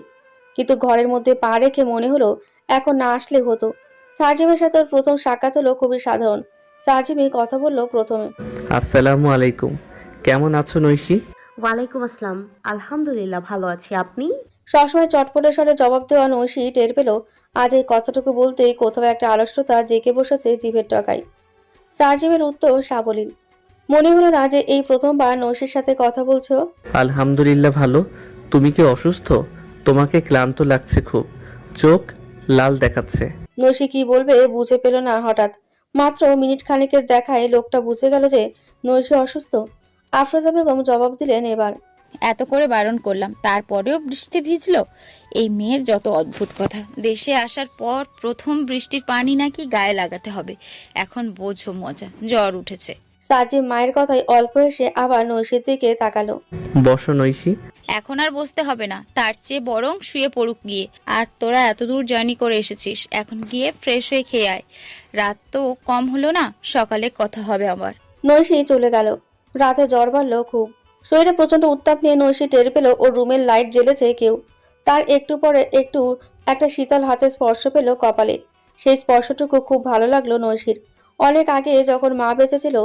কিন্তু ঘরের মধ্যে পা রেখে মনে হলো এখন না আসলে হতো। সার্জিমের সাথে ওর প্রথম সাক্ষাৎ হলো খুবই সাধারণ। সার্জিমই কথা বলল প্রথমে। আসসালামু আলাইকুম, কেমন আছো নৈশি? ওয়ালাইকুম আসসালাম, আলহামদুলিল্লাহ ভালো আছি, আপনি? সবসময় চটপটে স্বরে জবাব দেওয়া নৈশি টের পেল আজ এই কথাটুকু বলতেই কোথাও একটা আলস্যতা জেঁকে বসেছে জিভের টকায়। সার্জিমের উত্তর সাবলীল। মনে হলো না যে এই প্রথমবার নৈশির সাথে কথা বলছো। আলহামদুলিল্লাহ ভালো। তুমি কি অসুস্থ? তোমাকে ক্লান্ত লাগছে খুব, চোখ লাল দেখাচ্ছে। নৈশি কি বলবে বুঝে পেল না হঠাৎ। মাত্র মিনিট খানিকের দেখায় লোকটা বুঝে গেল যে নৈশি অসুস্থ। আফরোজা বেগম জবাব দিলেন এবার। এত করে বারণ করলাম তারপরেও বৃষ্টি ভিজলো। এই মেয়ের যত অদ্ভুত কথা। দেশে আসার পর প্রথম বৃষ্টির পানি নাকি গায়ে লাগাতে হবে। এখন বোঝো মজা, জ্বর উঠেছে। সাজিম মায়ের কথায় অল্প এসে আবার নৈশির দিকে তাকালো। বসো নৈশি। এখন আর বসতে হবে না, তার চেয়ে বরং শুয়ে পড়ুক গিয়ে। আর তোরা এত দূর জার্নি করে এসেছিস, এখন গিয়ে ফ্রেশ হয়ে খেয়ে আয়। রাত তো কম হলো না, সকালে কথা হবে আবার। নৈশি চলে গেল। রাতে জ্বর বাড়লো খুব। শরীরে প্রচন্ড উত্তাপ নিয়ে নৈশি টের পেল ওর রুমের লাইট জ্বেলেছে কেউ। তার একটু পরে একটা শীতল হাতে স্পর্শ পেল কপালে। সেই স্পর্শটুকু খুব ভালো লাগলো নৈশির। অনেক আগে যখন মা বেঁচে ছিল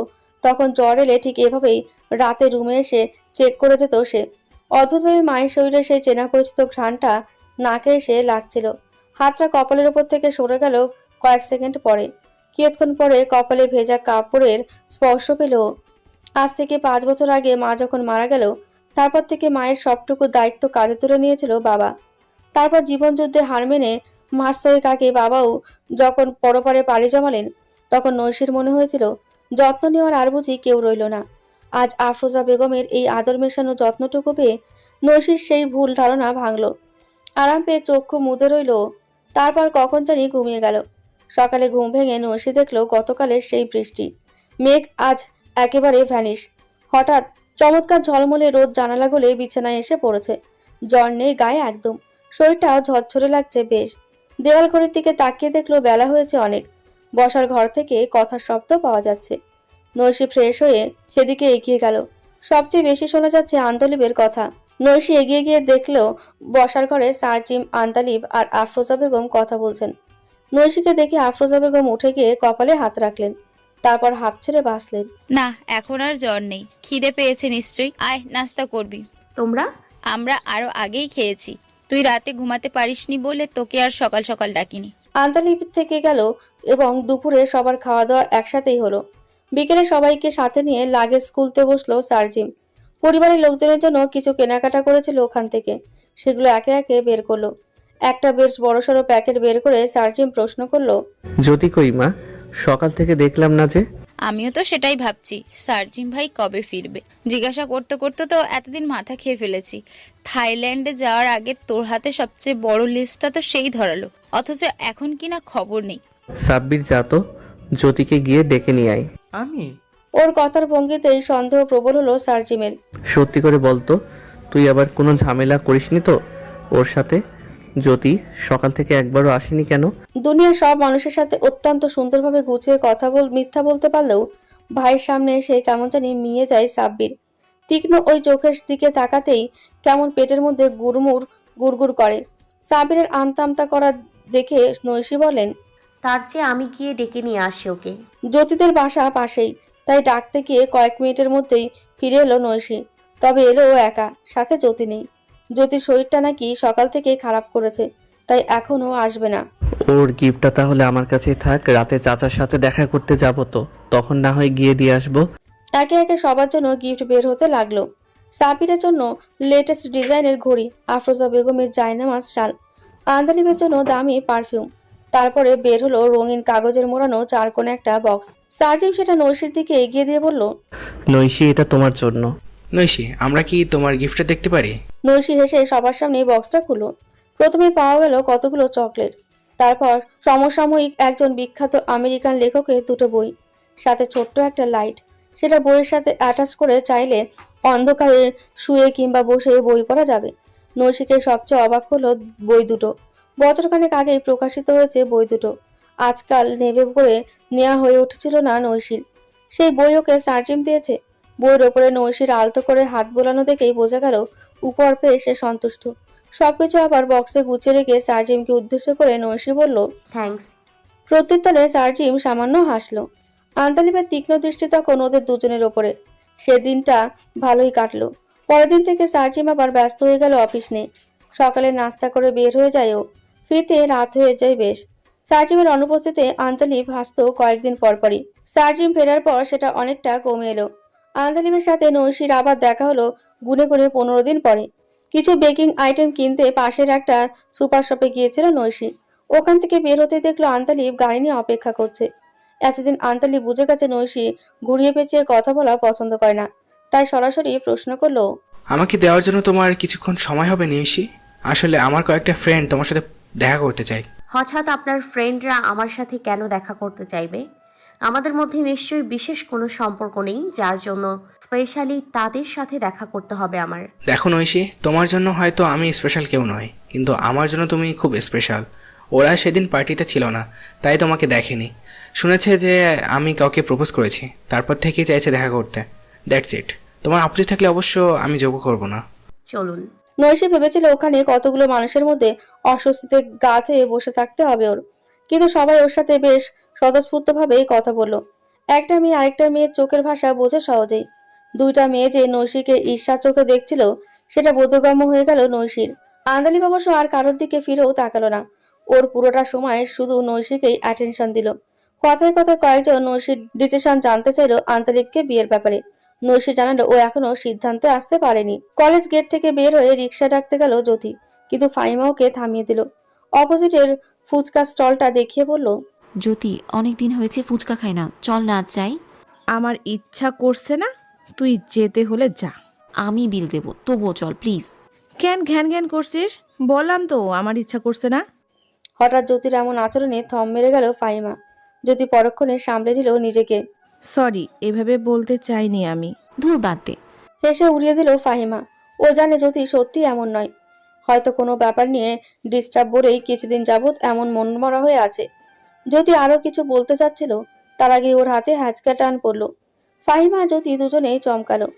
তখন জ্বর এলে ঠিক এভাবেই রাতে রুমে এসে চেক করে যেত সে। অদ্ভুতভাবে মায়ের শরীরে সেই চেনা পরিচিত ঘ্রাণটা নাকে এসে লাগছিল। হাতটা কপালের ওপর থেকে সরে গেল কয়েক সেকেন্ড পরে। কিয়ৎক্ষণ পরে কপালে ভেজা কাপড়ের স্পর্শ পেল। আজ থেকে 5 বছর আগে মা যখন মারা গেল তারপর থেকে মায়ের সবটুকু দায়িত্ব কাঁধে তুলে নিয়েছিল বাবা। তারপর জীবনযুদ্ধে হার মেনে মাস 6 আগে বাবাও যখন পরপারে পাড়ি জমালেন তখন নৈশির মনে হয়েছিল যত্ন নেওয়ার আর বুঝি কেউ রইল না। আজ আফরোজা বেগমের এই আদর মেশানো যত্নটুকু পেয়ে নৈশির সেই ভুল ধারণা ভাঙল। আরাম পেয়ে চক্ষু মুদে রইল। তারপর কখন জানি ঘুমিয়ে গেল। সকালে ঘুম ভেঙে নৈশি দেখল গতকালের সেই বৃষ্টি মেঘ আজ একেবারে ভ্যানিশ। হঠাৎ চমৎকার ঝলমলে রোদ জানালা গলে বিছানায় এসে পড়েছে। জ্বর নেই গায়ে একদম, শরীরটা ঝরঝরে লাগছে বেশ। দেওয়াল ঘড়ির দিকে তাকিয়ে দেখলো বেলা হয়েছে অনেক। বসার ঘর থেকে কথার শব্দ পাওয়া যাচ্ছে। নৈশি ফ্রেশ হয়ে সেদিকে এগিয়ে গেল। সবচেয়ে বেশি শোনা যাচ্ছে আন্তলিবের কথা। নৈশি এগিয়ে গিয়ে দেখলো বসার ঘরে সার্জিম, আন্তালিব আর আফরোজা বেগম কথা বলছেন। নৈশিকে দেখে আফরোজা বেগম উঠে গিয়ে কপালে হাত রাখলেন, তারপর হাঁপ ছেড়ে বাঁচলেন। না, এখন আর জ্বর নেই। খিদে পেয়েছে নিশ্চয়ই, আয় নাস্তা করবি। তোমরা? আমরা আরো আগেই খেয়েছি। তুই রাতে ঘুমাতে পারিসনি বলে তোকে আর সকাল সকাল ডাকিনি। আন্তালিব থেকে গেল এবং দুপুরে সবার খাওয়া দাওয়া একসাথেই হলো। বিকেলে সবাইকে সাথে নিয়ে লাগেজ খুলতে বসলো সার্জিম। পরিবারের লোকজনের জন্য কিছু কেনাকাটা করেছিল ওখান থেকে, সেগুলো একে একে বের করলো। একটা বেশ বড়সড় প্যাকেট বের করে সার্জিম প্রশ্ন করলো, জ্যোতি কই মা? সকাল থেকে দেখলাম না যে। আমিও তো সেটাই ভাবছি, সার্জিম ভাই কবে ফিরবে। জিজ্ঞাসা করতে করতে তো এতদিন মাথা খেয়ে ফেলেছি। থাইল্যান্ডে যাওয়ার আগে তোর হাতে সবচেয়ে বড় লিস্টটা তো সেই ধরালো, অথচ এখন কিনা খবর নেই। সাব্বির যা তো, জ্যোতিকে গিয়ে ডেকে নিয়ে আয়। আমি? ওর কথার ভঙ্গিতেই সন্দেহ প্রবল হলো সার্জিমের। সত্যি করে বলতো, তুই আবার কোনো ঝামেলা করিসনি তো ওর সাথে? জ্যোতি সকাল থেকে একবারও আসেনি কেন? দুনিয়ার সব মানুষের সাথে অত্যন্ত সুন্দরভাবে গুছিয়ে মিথ্যা বলতে পারলেও ভাইয়ের সামনে এসে কেমন জানি মিয়ে যায় সাব্বির। তীক্ষ্ণ ওই চোখের দিকে তাকাতেই কেমন পেটের মধ্যে গুড়গুড় করে। সাব্বিরের আমতা আমতা করা দেখে নৈশি বলেন, তার চেয়ে আমি গিয়ে ডেকে নিয়ে আসি ওকে। জ্যোতিদের বাসা পাশেই, তাই ডাকতে গিয়ে কয়েক মিনিটের মধ্যেই ফিরে এলো নৈশি। তবে এলো ও একা, সাথে জ্যোতি নেই। জ্যোতির শরীরটা নাকি সকাল থেকে খারাপ করেছে, তাই এখনো আসবে না। ওর গিফটটা তাহলে আমার কাছেই থাক, রাতে চাচার সাথে দেখা করতে যাব তো, তখন না হয় গিয়ে দিয়ে আসবো। একে একে সবার জন্য গিফট বের হতে লাগলো। সাবিরের জন্য লেটেস্ট ডিজাইনের ঘড়ি, আফরোজা বেগমের জায়নামাজ শাল, আন্দালিবের জন্য দামি পারফিউম। তারপরে বের হলো রঙিন কাগজের মোড়ানো চারকোণে একটা বক্স। সার্জিম সেটা নৈশির দিকে এগিয়ে দিয়ে বলল, নৈশি, এটা তোমার জন্য। নৈশি, আমরা কি তোমার গিফটটা দেখতে পারি? নৈশি হেসে সবার সামনে বক্সটা খুলল। প্রথমে পাওয়া গেল কতগুলো চকলেট, তারপর সমসাময়িক একজন বিখ্যাত আমেরিকান লেখকের দুটো বই, সাথে ছোট্ট একটা লাইট। সেটা বইয়ের সাথে অ্যাটাচ করে চাইলে অন্ধকারে শুয়ে কিংবা বসে বই পড়া যাবে। নৈশিকে সবচেয়ে অবাক হলো বই দুটো। বছরখানেক আগেই প্রকাশিত হয়েছে বই দুটো, আজকাল নেবে করে নেওয়া হয়ে উঠেছিল না নৈশির। সেই বই ওকে সার্জিম দিয়েছে। বইয়ের ওপরে নৈশির আলতো করে হাত বোলানো দেখেই বোঝা গেল উপহার পেয়ে সে সন্তুষ্ট। সবকিছু আবার বক্সে গুছিয়ে রেখে সার্জিমকে উদ্দেশ্য করে নৈশি বলল, থ্যাঙ্কস। প্রত্যুত্তরে সার্জিম সামান্য হাসলো। আন্তালিবের তীক্ষ্ণ দৃষ্টি তখন ওদের দুজনের ওপরে। সেদিনটা ভালোই কাটলো। পরের দিন থেকে সার্জিম আবার ব্যস্ত হয়ে গেল অফিস নিয়ে। সকালে নাস্তা করে বের হয়ে যায় ও, ফিরতে রাত হয়ে যায় বেশ। সার্জিমের অনুপস্থিতিতে আন্তালিব হাসতো কয়েকদিন পরপরই। সার্জিম ফেরার পর সেটা অনেকটা কমে এলো। আন্তালিবের সাথে নৈশির আবার দেখা হলো গুনে গুনে 15 দিন পরে। কিছু বেকিং আইটেম কিনতে পাশের একটা সুপার শপে গিয়েছিল নৈশি। ওখান থেকে বের হতে দেখলো আন্তালিব গাড়ি নিয়ে অপেক্ষা করছে। এতদিন আন্তালিব বুঝে গেছে নৈশি ঘুরিয়ে পেঁচিয়ে কথা বলা পছন্দ করে না, তাই সরাসরি প্রশ্ন করলো, আমাকে দেওয়ার জন্য তোমার কিছুক্ষণ সময় হবে নৈশি? আসলে আমার কয়েকটা ফ্রেন্ড তোমার সাথে দেখা করতে চাই। হঠাৎ আপনার ফ্রেন্ডরা আমার সাথে কেন দেখা করতে চাইবে? আমাদের মধ্যে নিশ্চয়ই বিশেষ কোনো সম্পর্ক নেই যার জন্য স্পেশালি তাদের সাথে দেখা করতে হবে আমার। দেখো নৈশি, তোমার জন্য হয়তো আমি স্পেশাল কেউ নই, কিন্তু আমার জন্য তুমি খুব স্পেশাল। ওরা সেদিন পার্টিতে ছিল না, তাই তোমাকে দেখেনি। শুনেছে যে আমি কাউকে প্রপোজ করেছি, তারপর থেকেই চাইছে দেখা করতে। That's it. তোমার আপত্তি থাকলে অবশ্য আমি যোগ্য করব না। চলুন। নৈশি ভেবেছিল ওখানে কতগুলো মানুষের মধ্যে অস্বস্তিতে গাঁথ হয়ে বসে থাকতে হবে ওর, কিন্তু সবাই ওর সাথে বেশ স্বতঃস্ফূর্তভাবেই কথা বলল। একটা মেয়ে আরেকটা মেয়ের চোখের ভাষা বোঝে সহজেই। দুইটা মেয়ে যে নৈশিকে ঈর্ষা চোখে দেখছিল সেটা বোধগম্য হয়ে গেল নৈশির। আন্দালিব অবশ্য আর কারোর দিকে ফিরেও তাকালো না। ওর পুরোটা সময় শুধু নৈশিকেই অ্যাটেনশন দিল। কথায় কথায় কয়েকজন নৈশির ডিসিশন জানতে চাইল আন্তালিবকে বিয়ের ব্যাপারে। নৈশি জানালো ও এখনো সিদ্ধান্তে আসতে পারেনি। কলেজ গেট থেকে বের হয়ে রিক্সা ডাকতে গেল জ্যোতি, কিন্তু ফাইমা ওকে থামিয়ে দিল। অপোজিটের ফুচকা স্টলটা দেখিয়ে বলল, জ্যোতি, অনেক দিন হয়েছে ফুচকা খাই না, চল না আজ যাই। আমার ইচ্ছা করছে না, তুই যেতে হলে যা। আমি বিল দেবো, তবুও চল প্লিজ। কেন ঘ্যান ঘ্যান করছিস? বললাম তো আমার ইচ্ছা করছে না। হঠাৎ জ্যোতির এমন আচরণে থম মেরে গেল ফাহিমা। জ্যোতি পরক্ষণে সামলে নিল নিজেকে। সরি, এভাবে বলতে চাইনি আমি। ধুর বাদ দে। হেসে উড়িয়ে দিল ফাহিমা। ও জানে জ্যোতি সত্যি এমন নয়, হয়তো কোনো ব্যাপার নিয়ে ডিস্টার্ব বলেই কিছুদিন যাবৎ এমন মনমরা হয়ে আছে। জ্যোতি আরো কিছু বলতে চাচ্ছিল, তার আগে ওর হাতে হ্যাচকা টান পড়ল। ফাহিমা জ্যোতি দুজনেই চমকালো।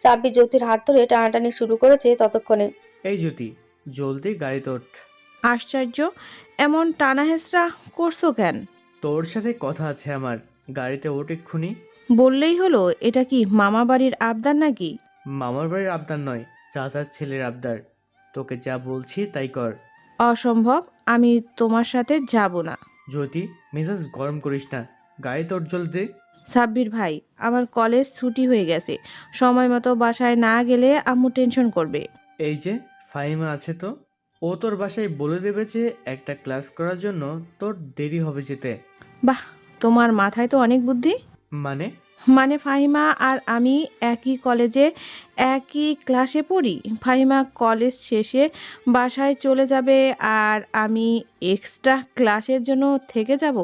সাব্বির জ্যোতির হাত ধরে টানাটানি শুরু করেছে ততক্ষণে। এই জ্যোতি, জলদি গাড়িতে ওঠ। আশ্চর্য, এমন টানা হেঁচড়া করছো কেন? তোর সাথে কথা আছে আমার, গাড়িতে ওঠ এক্ষুনি। বললেই হলো। এটা কি মামা বাড়ির আবদার নাকি? মামার বাড়ির আবদার নয়, চাচার ছেলের আবদার। তোকে যা বলছি তাই কর। অসম্ভব, আমি তোমার সাথে যাব না। জ্যোতি, মেজাজ গরম করিস না, গাড়িতে ওঠ জলদি। সাব্বির ভাই, আমার কলেজ ছুটি হয়ে গেছে, সময় মতো বাসায় না গেলে আম্মু টেনশন করবে। এই যে ফাহিমা আছে তো, ও তোর বাসায় বলে দেবে যে একটা ক্লাস করার জন্য তোর দেরি হবে যেতে। বাহ, তোমার মাথায় তো অনেক বুদ্ধি। মানে? মানে ফাহিমা আর আমি একই কলেজে একই ক্লাসে পড়ি। ফাহিমা কলেজ শেষে বাসায় চলে যাবে আর আমি এক্সট্রা ক্লাসের জন্য থেকে যাব।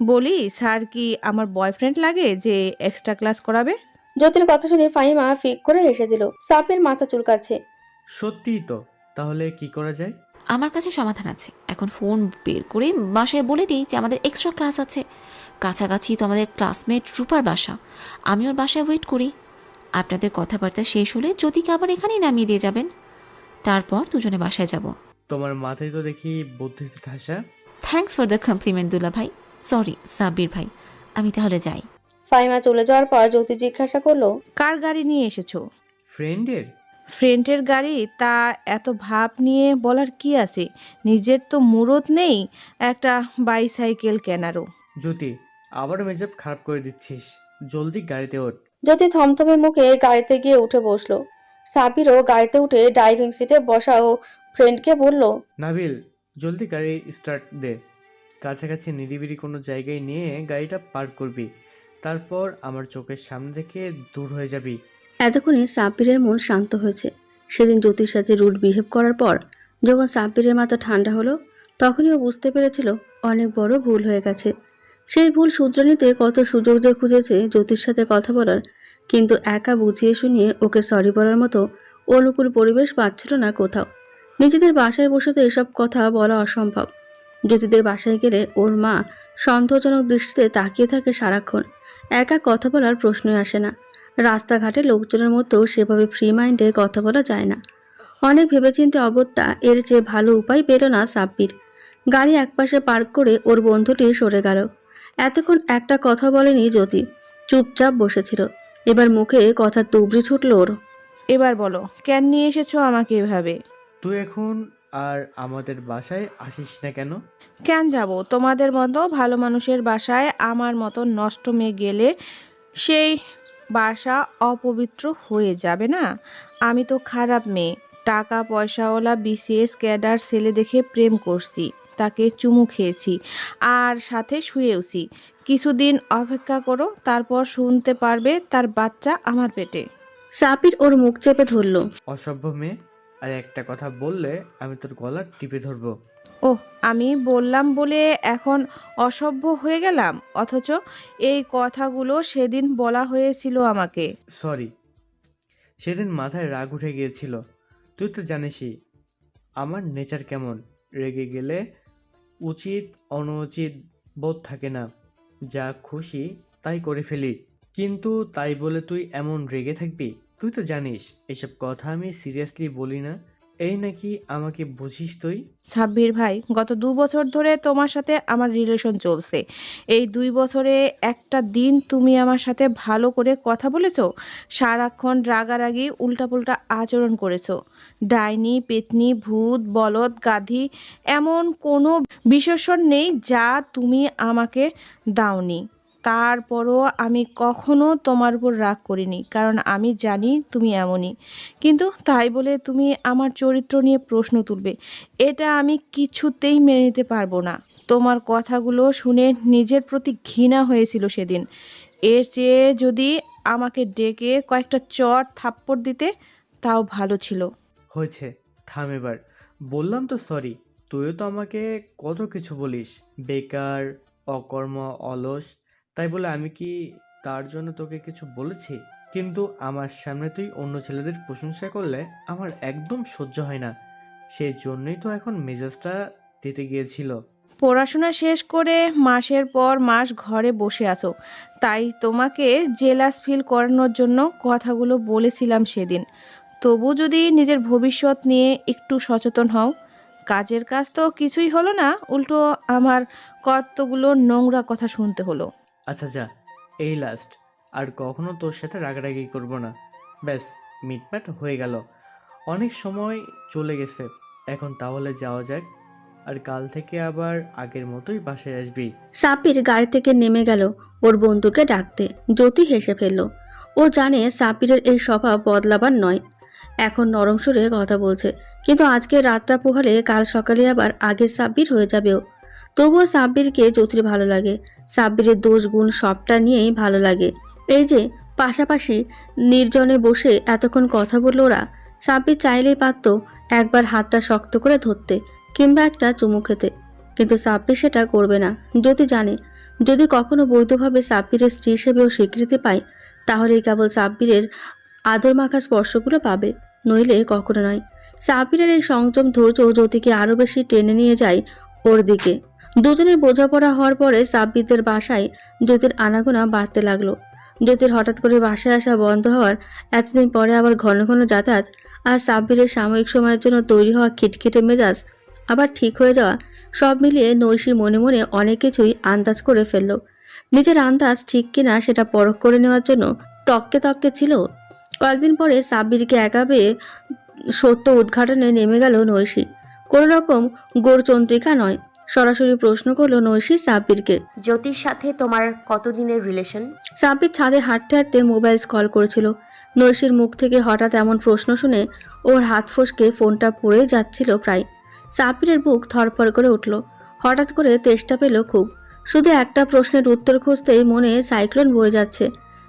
বলি, স্যার কি আমার বয়ফ্রেন্ড লাগে যে এক্সট্রা ক্লাস করাবে? জ্যোতির কথা শুনে ফাহিমা ফিক করে হেসে দিল। সাপের মাথা চুলকাচ্ছে। সত্যিই তো, তাহলে কি করা যায়? আমার কাছে সমাধান আছে। এখন ফোন বের করে বাসায় বলে দিই যে আমাদের এক্সট্রা ক্লাস আছে। কাছাকাছি তো আমাদের ক্লাসমেট রূপার বাসা, আমি ওর বাসায় ওয়েট করি। আপনাদের কথাবার্তা শেষ হলে জ্যোতিকে আবার এখানেই নামিয়ে দিয়ে যাবেন, তারপর দুজনে বাসায় যাব। তোমার মাথায় তো দেখি বুদ্ধিতে ঠাসা। থ্যাঙ্কস ফর দ্য কমপ্লিমেন্ট দুলা ভাই, সরি সাব্বির ভাই, আমি তাহলে যাই। ফাহিমা চলে যাওয়ার পর জ্যোতি জিজ্ঞাসা করলো, কার গাড়ি নিয়ে এসেছো? ফ্রেন্ডের। ফ্রেন্ডের গাড়ি? তা এত ভাব নিয়ে বলার কি আছে? নিজের তো মুরত নেই একটা বাইসাইকেল কেনারও। জ্যোতি, আবার মেজাজ খারাপ করে দিচ্ছিস, জলদি গাড়িতে ওঠ। জ্যোতি থমথমে মুখে গাড়িতে গিয়ে উঠে বসলো। সাবিরও গাড়িতে উঠে ড্রাইভিং সিটে বসা ও ফ্রেন্ডকে বলল, নাবিল, জলদি গাড়ি স্টার্ট দে। কাছাকাছি নিরিবিলি কোনো জায়গায় নিয়ে গাড়িটা পার্ক করবি, তারপর আমার চোখের সামনে থেকে দূর হয়ে যাবি। এতক্ষণে সাব্বিরের মন শান্ত হয়েছে। সেদিন জ্যোতির সাথে রুড বিহেভ করার পর যখন সাব্বিরের মাথা ঠান্ডা হলো, তখনই ও বুঝতে পেরেছিল অনেক বড় ভুল হয়ে গেছে। সেই ভুল শুধরে নিতে কত সুযোগ যে খুঁজেছে জ্যোতির সাথে কথা বলার, কিন্তু একা বুঝিয়ে শুনিয়ে ওকে সরি বলার মতো অনুকূল পরিবেশ পাচ্ছিল না কোথাও। নিজেদের বাসায় বসে তো এসব কথা বলা অসম্ভব। জ্যোতিদের বাসায় গেলে ওর মা সন্দেহজনক দৃষ্টিতে তাকিয়ে থাকে সারাক্ষণ। একা কথা বলার প্রশ্নই আসে না। রাস্তাঘাটে লোকজনের মধ্যেও সেভাবে ফ্রি মাইন্ডে কথা বলা যায় না। অনেক ভেবেচিন্তে অগত্যা এর চেয়ে ভালো উপায় পেল না সাব্বির। গাড়ি একপাশে পার্ক করে ওর বন্ধুটি সরে গেল। এতক্ষণ একটা কথা বলেনি জ্যোতি, চুপচাপ বসেছিল। এবার মুখে কথা তুবড়ি ছুটল ওর। এবার বলো, কেন নিয়ে এসেছো আমাকে এভাবে? তুই এখন আর আমাদের বাসায় আসিস না কেন? কেন যাব? তোমাদের মতো ভালো মানুষের বাসায় আমার মতো নষ্ট মেয়ে গেলে সেই বাসা অপবিত্র হয়ে যাবে না? আমি তো খারাপ মেয়ে, টাকা পয়সাওয়ালা বিসিএস ক্যাডার ছেলে দেখে প্রেম করছি, তাকে চুমু খেয়েছি আর সাথে শুয়েওছি। কিছুদিন অপেক্ষা করো, তারপর শুনতে পারবে তার বাচ্চা আমার পেটে। সাব্বির ওর মুখ চেপে ধরল। অসভ্য মেয়ে, আর একটা কথা বললে আমি তোর গলা টিপে ধরবো। ওহ, আমি বললাম বলে এখন অসভ্য হয়ে গেলাম? অথচ এই কথাগুলো সেদিন বলা হয়েছিল আমাকে। সরি, সেদিন মাথায় রাগ উঠে গিয়েছিল। তুই তো জানিসই আমার নেচার কেমন। রেগে গেলে উচিত অনুচিত বোধ থাকে না, যা খুশি তাই করে ফেলি। কিন্তু তাই বলে তুই এমন রেগে থাকবি? তুই তো জানিস এসব কথা আমি সিরিয়াসলি বলি না। এই নাকি আমাকে বুঝিস তুই? সাব্বির ভাই, গত 2 বছর ধরে তোমার সাথে আমার রিলেশন চলছে। এই 2 বছরে একটা দিন তুমি আমার সাথে ভালো করে কথা বলেছো? সারাক্ষণ রাগারাগি উল্টাপুল্টা আচরণ করেছো। ডাইনি, পেতনি, ভূত, বলদ, গাধি এমন কোনো বিশেষণ নেই যা তুমি আমাকে দাওনি। তারপরও আমি কখনো তোমার উপর রাগ করিনি, কারণ আমি জানি তুমি এমনই। কিন্তু তাই বলে তুমি আমার চরিত্র নিয়ে প্রশ্ন তুলবে, এটা আমি কিছুতেই মেনে নিতে পারবো না। তোমার কথাগুলো শুনে নিজের প্রতি ঘৃণা হয়েছিল সেদিন। এর চেয়ে যদি আমাকে ডেকে কয়েকটা চড় থাপ্পড় দিতে তাও ভালো ছিল। হয়েছে, থাম এবার। বললাম তো সরি। তুইও তো আমাকে কত কিছু বলিস, বেকার, অকর্ম, অলস। তাই বলে আমি কি তার জন্য তোকে কিছু বলেছি? কিন্তু আমার সামনে তুই অন্য ছেলেদের প্রশংসা করলে আমার একদম সহ্য হয় না। সেই জন্যই তো এখন মেজাজটা তেতে গিয়েছিল। পড়াশোনা শেষ করে মাসের পর মাস ঘরে বসে আছো, তাই তোমাকে জেলাস ফিল করানোর জন্য কথাগুলো বলেছিলাম সেদিন। তবু যদি নিজের ভবিষ্যৎ নিয়ে একটু সচেতন হও। কাজের কাজ তো কিছুই হলো না, উল্টো আমার কতগুলো নোংরা কথা শুনতে হলো। আচ্ছা যা, এই লাস্ট। আর কখনো তোর সাথে রাগারাগি করব না। ব্যাস, মিটমাট হয়ে গেল। অনেক সময় চলে গেছে। এখন তাহলে যাওয়া যাক। আর কাল থেকে আবার আগের মতোই বাসায় আসবি। সাব্বির গাড়ি থেকে নেমে গেল ওর বন্ধুকে ডাকতে। জ্যোতি হেসে ফেলল। ও জানে সাব্বিরের এই স্বভাব বদলাবার নয়। এখন নরম সুরে কথা বলছে, কিন্তু আজকে রাতটা পোহালে কাল সকালে আবার আগের সাব্বির হয়ে যাবেও। তবুও সাব্বিরকে জ্যোতির ভালো লাগে। সাব্বিরের দোষ গুণ সবটা নিয়েই ভালো লাগে। এই যে পাশাপাশি নির্জনে বসে এতক্ষণ কথা বলল ওরা, সাব্বির চাইলেই পারত একবার হাতটা শক্ত করে ধরতে কিংবা একটা চুমু খেতে, কিন্তু সাব্বির সেটা করবে না। যদি জানে যদি কখনো বৈধভাবে সাব্বিরের স্ত্রী হিসেবেও স্বীকৃতি পায়, তাহলেই কেবল সাব্বিরের আদর মাখা স্পর্শগুলো পাবে, নইলে কখনো নয়। সাব্বিরের এই সংযম ধৈর্য জ্যোতিকে আরো বেশি টেনে নিয়ে যায় ওর দিকে। দুজনের বোঝাপড়া হওয়ার পরে সাব্বিরদের বাসায় জ্যোতির আনাগোনা বাড়তে লাগলো। জ্যোতির হঠাৎ করে বাসায় আসা বন্ধ হওয়ার, এতদিন পরে আবার ঘন ঘন যাতায়াত, আর সাব্বিরের সাময়িক সময়ের জন্য তৈরি হওয়া খিটখিটে মেজাজ আবার ঠিক হয়ে যাওয়া, সব মিলিয়ে নৈশী মনে মনে অনেক কিছুই আন্দাজ করে ফেলল। নিজের আন্দাজ ঠিক কিনা সেটা পরখ করে নেওয়ার জন্য তককে তককে ছিল। কয়েকদিন পরে সাব্বিরকে একা পেয়ে সত্য উদ্ঘাটনে নেমে গেল নৈশী। কোনো রকম গোরচন্দ্রিকা নয়, সরাসরি প্রশ্ন করলো নৈশী সাব্বিরকে। জ্যোতির সাথে তোমার কতদিনের রিলেশন? সাব্বির ছাদে হাঁটতে হাঁটতে মোবাইল স্কল করেছিল। নৈশীর মুখ থেকে হঠাৎ এমন প্রশ্ন শুনে ওর হাত ফসকে ফোনটা পড়ে যাচ্ছিল প্রায়। সাব্বিরের বুক ধরফর করে উঠল। হঠাৎ করে তেষ্টা পেল খুব। শুধু একটা প্রশ্নের উত্তর খুঁজতেই মনে সাইক্লোন বয়ে যাচ্ছে।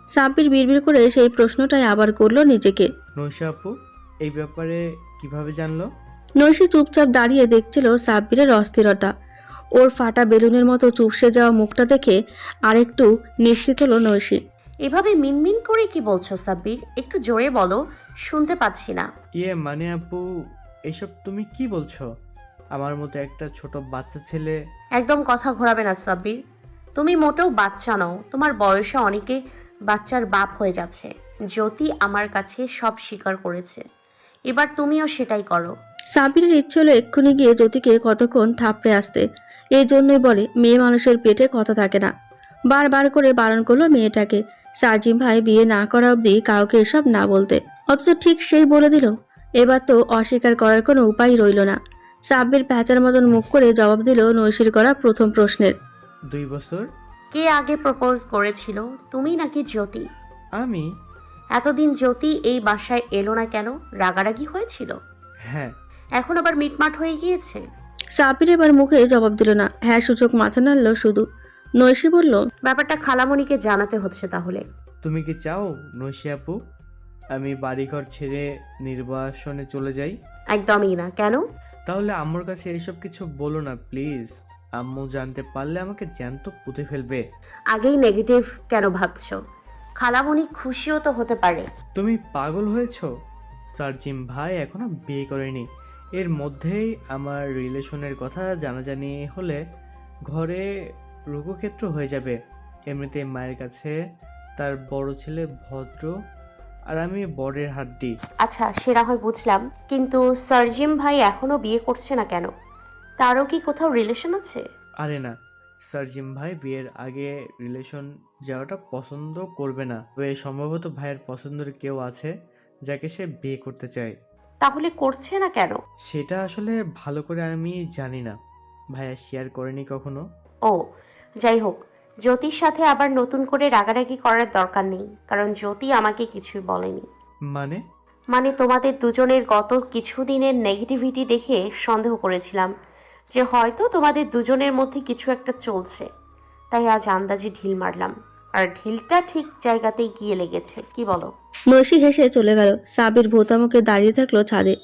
সাব্বির বিড়বিড় করে সেই প্রশ্নটাই আবার করলো নিজেকে। নৈশা আপু এই ব্যাপারে কিভাবে জানলো? নৈশী চুপচাপ দাঁড়িয়ে দেখছিল সাব্বিরের অস্থিরতা। ওর ফাটা বেলুনের মতো চুপসে যাওয়া মুখটা দেখে আরেকটু নিশ্চিত হলো নৈশী। এভাবে মিনমিন করে কি বলছো সাব্বির? একটু জোরে বলো, শুনতে পাচ্ছি না। মানে আপু, এসব তুমি কি বলছো? আমার মতো একটা ছোট বাচ্চা ছেলে। একদম কথা ঘোরাবে না সাব্বির। তুমি মোটেও বাচ্চা নও। তোমার বয়সে অনেকে বাচ্চার বাপ হয়ে যাচ্ছে। জ্যোতি আমার কাছে সব স্বীকার করেছে, এবার তুমিও সেটাই করো। সাব্বিরের ইচ্ছে হলো এক্ষুনি গিয়ে জ্যোতিকে কতক্ষণ থাপড়ে আসতে। এই জন্যই বলে মেয়ে মানুষের পেটে কথা থাকে না। বারবার করে বারণ করলো মেয়েটাকে সার্জিম ভাই বিয়ে না করা অবধি কাউকে এসব না বলতে, অথচ ঠিক সেই বলে দিল। এবার তো অস্বীকার করার কোনো উপায় রইল না। সাব্বির প্যাঁচার মতন মুখ করে জবাব দিল নৈশীর করা প্রথম প্রশ্নের। 2 বছর। কে আগে প্রপোজ করেছিল, তুমি নাকি জ্যোতি? আমি। এতদিন জ্যোতি এই বাসায় এলো না কেন? রাগারাগি হয়েছিল? হ্যাঁ। এখন আবার মিটমাট হয়ে গিয়েছে? সাব্বির এবার মুখে জবাব দিল না, হ্যাঁ সূচক মাথা নাড়ল শুধু। নৈশী বলল, ব্যাপারটা খালামণিকে জানাতে হচ্ছে তাহলে। তুমি কি চাও নৈশী আপু আমি বাড়িঘর ছেড়ে নির্বাসনে চলে যাই? একদমই না। কেন? তাহলে আম্মুর কাছে এইসব কিছু বলো না প্লিজ। আম্মু জানতে পারলে আমাকে জ্যান্ত পুঁতে ফেলবে। আগেই নেগেটিভ কেন ভাবছো? খালামণি খুশিও তো হতে পারে। তুমি পাগল হয়েছো? সার্জিম ভাই এখনো বিয়ে করেনি। এর মধ্যেই আমার রিলেশনের কথা জানাজানি হলে ঘরে রুকুক্ষেত্র হয়ে যাবে। এমনিতে মায়ের কাছে তার বড় ছেলে ভদ্র, আর আমি বরের হাড্ডি। আচ্ছা সেটা হয় বুঝলাম, কিন্তু সার্জিম ভাই এখনো বিয়ে করছে না কেন? তারও কি কোথাও রিলেশন আছে? আরে না, সার্জিম ভাই বিয়ের আগে রিলেশন যাওয়াটা পছন্দ করবে না। তবে সম্ভবত ভাইয়ের পছন্দের কেউ আছে যাকে সে বিয়ে করতে চায়। তাহলে করছে না কেন? সেটা আসলে ভালো করে আমি জানি না, ভাইয়া শেয়ার করেনি কখনো। ও যাই হোক, জ্যোতির সাথে আবার নতুন করে রাগারাগি করার দরকার নেই, কারণ জ্যোতি আমাকে কিছুই বলেনি। মানে তোমাদের দুজনের গত কিছুদিনের নেগেটিভিটি দেখে সন্দেহ করেছিলাম যে হয়তো তোমাদের দুজনের মধ্যে কিছু একটা চলছে, তাই আজ আন্দাজে ঢিল মারলাম, আর ঢিলটা ঠিক জায়গাতেই গিয়ে লেগেছে। কি বলো? নৈশি হেসে চলে গেল। সাবির ভোতামুখে দাঁড়িয়ে থাকলো ছাদে,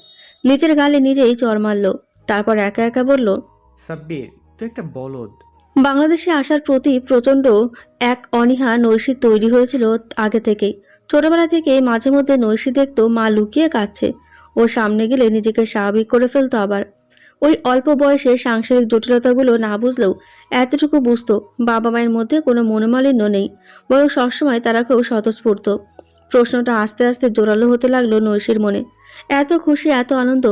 নিজের গালে নিজেই চর মারল। তারপর একা একা বলল, সাব্বির তুই একটা বলদ। বাংলাদেশে আসার প্রতি প্রচণ্ড এক অনীহা নৈশির তৈরি হয়েছিল আগে থেকেই। ছোটবেলা থেকে মাঝে মধ্যে নৈশি দেখতো মা লুকিয়ে কাঁদছে, ও সামনে গেলে নিজেকে স্বাভাবিক করে ফেলতো। আবার ওই অল্প বয়সে সাংসারিক জটিলতাগুলো না বুঝলেও এতটুকু বুঝতো বাবা মায়ের মধ্যে কোনো মনোমালিন্য নেই, বরং সবসময় তারা খুব স্বতঃস্ফূর্ত। প্রশ্নটা আস্তে আস্তে জোরালো হতে লাগলো নৈশির মনে। এত খুশি, এত আনন্দ,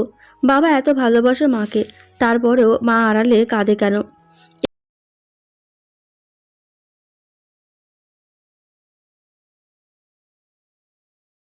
বাবা এত ভালোবাসে মাকে, তারপরেও মা আড়ালে কাঁদে কেন?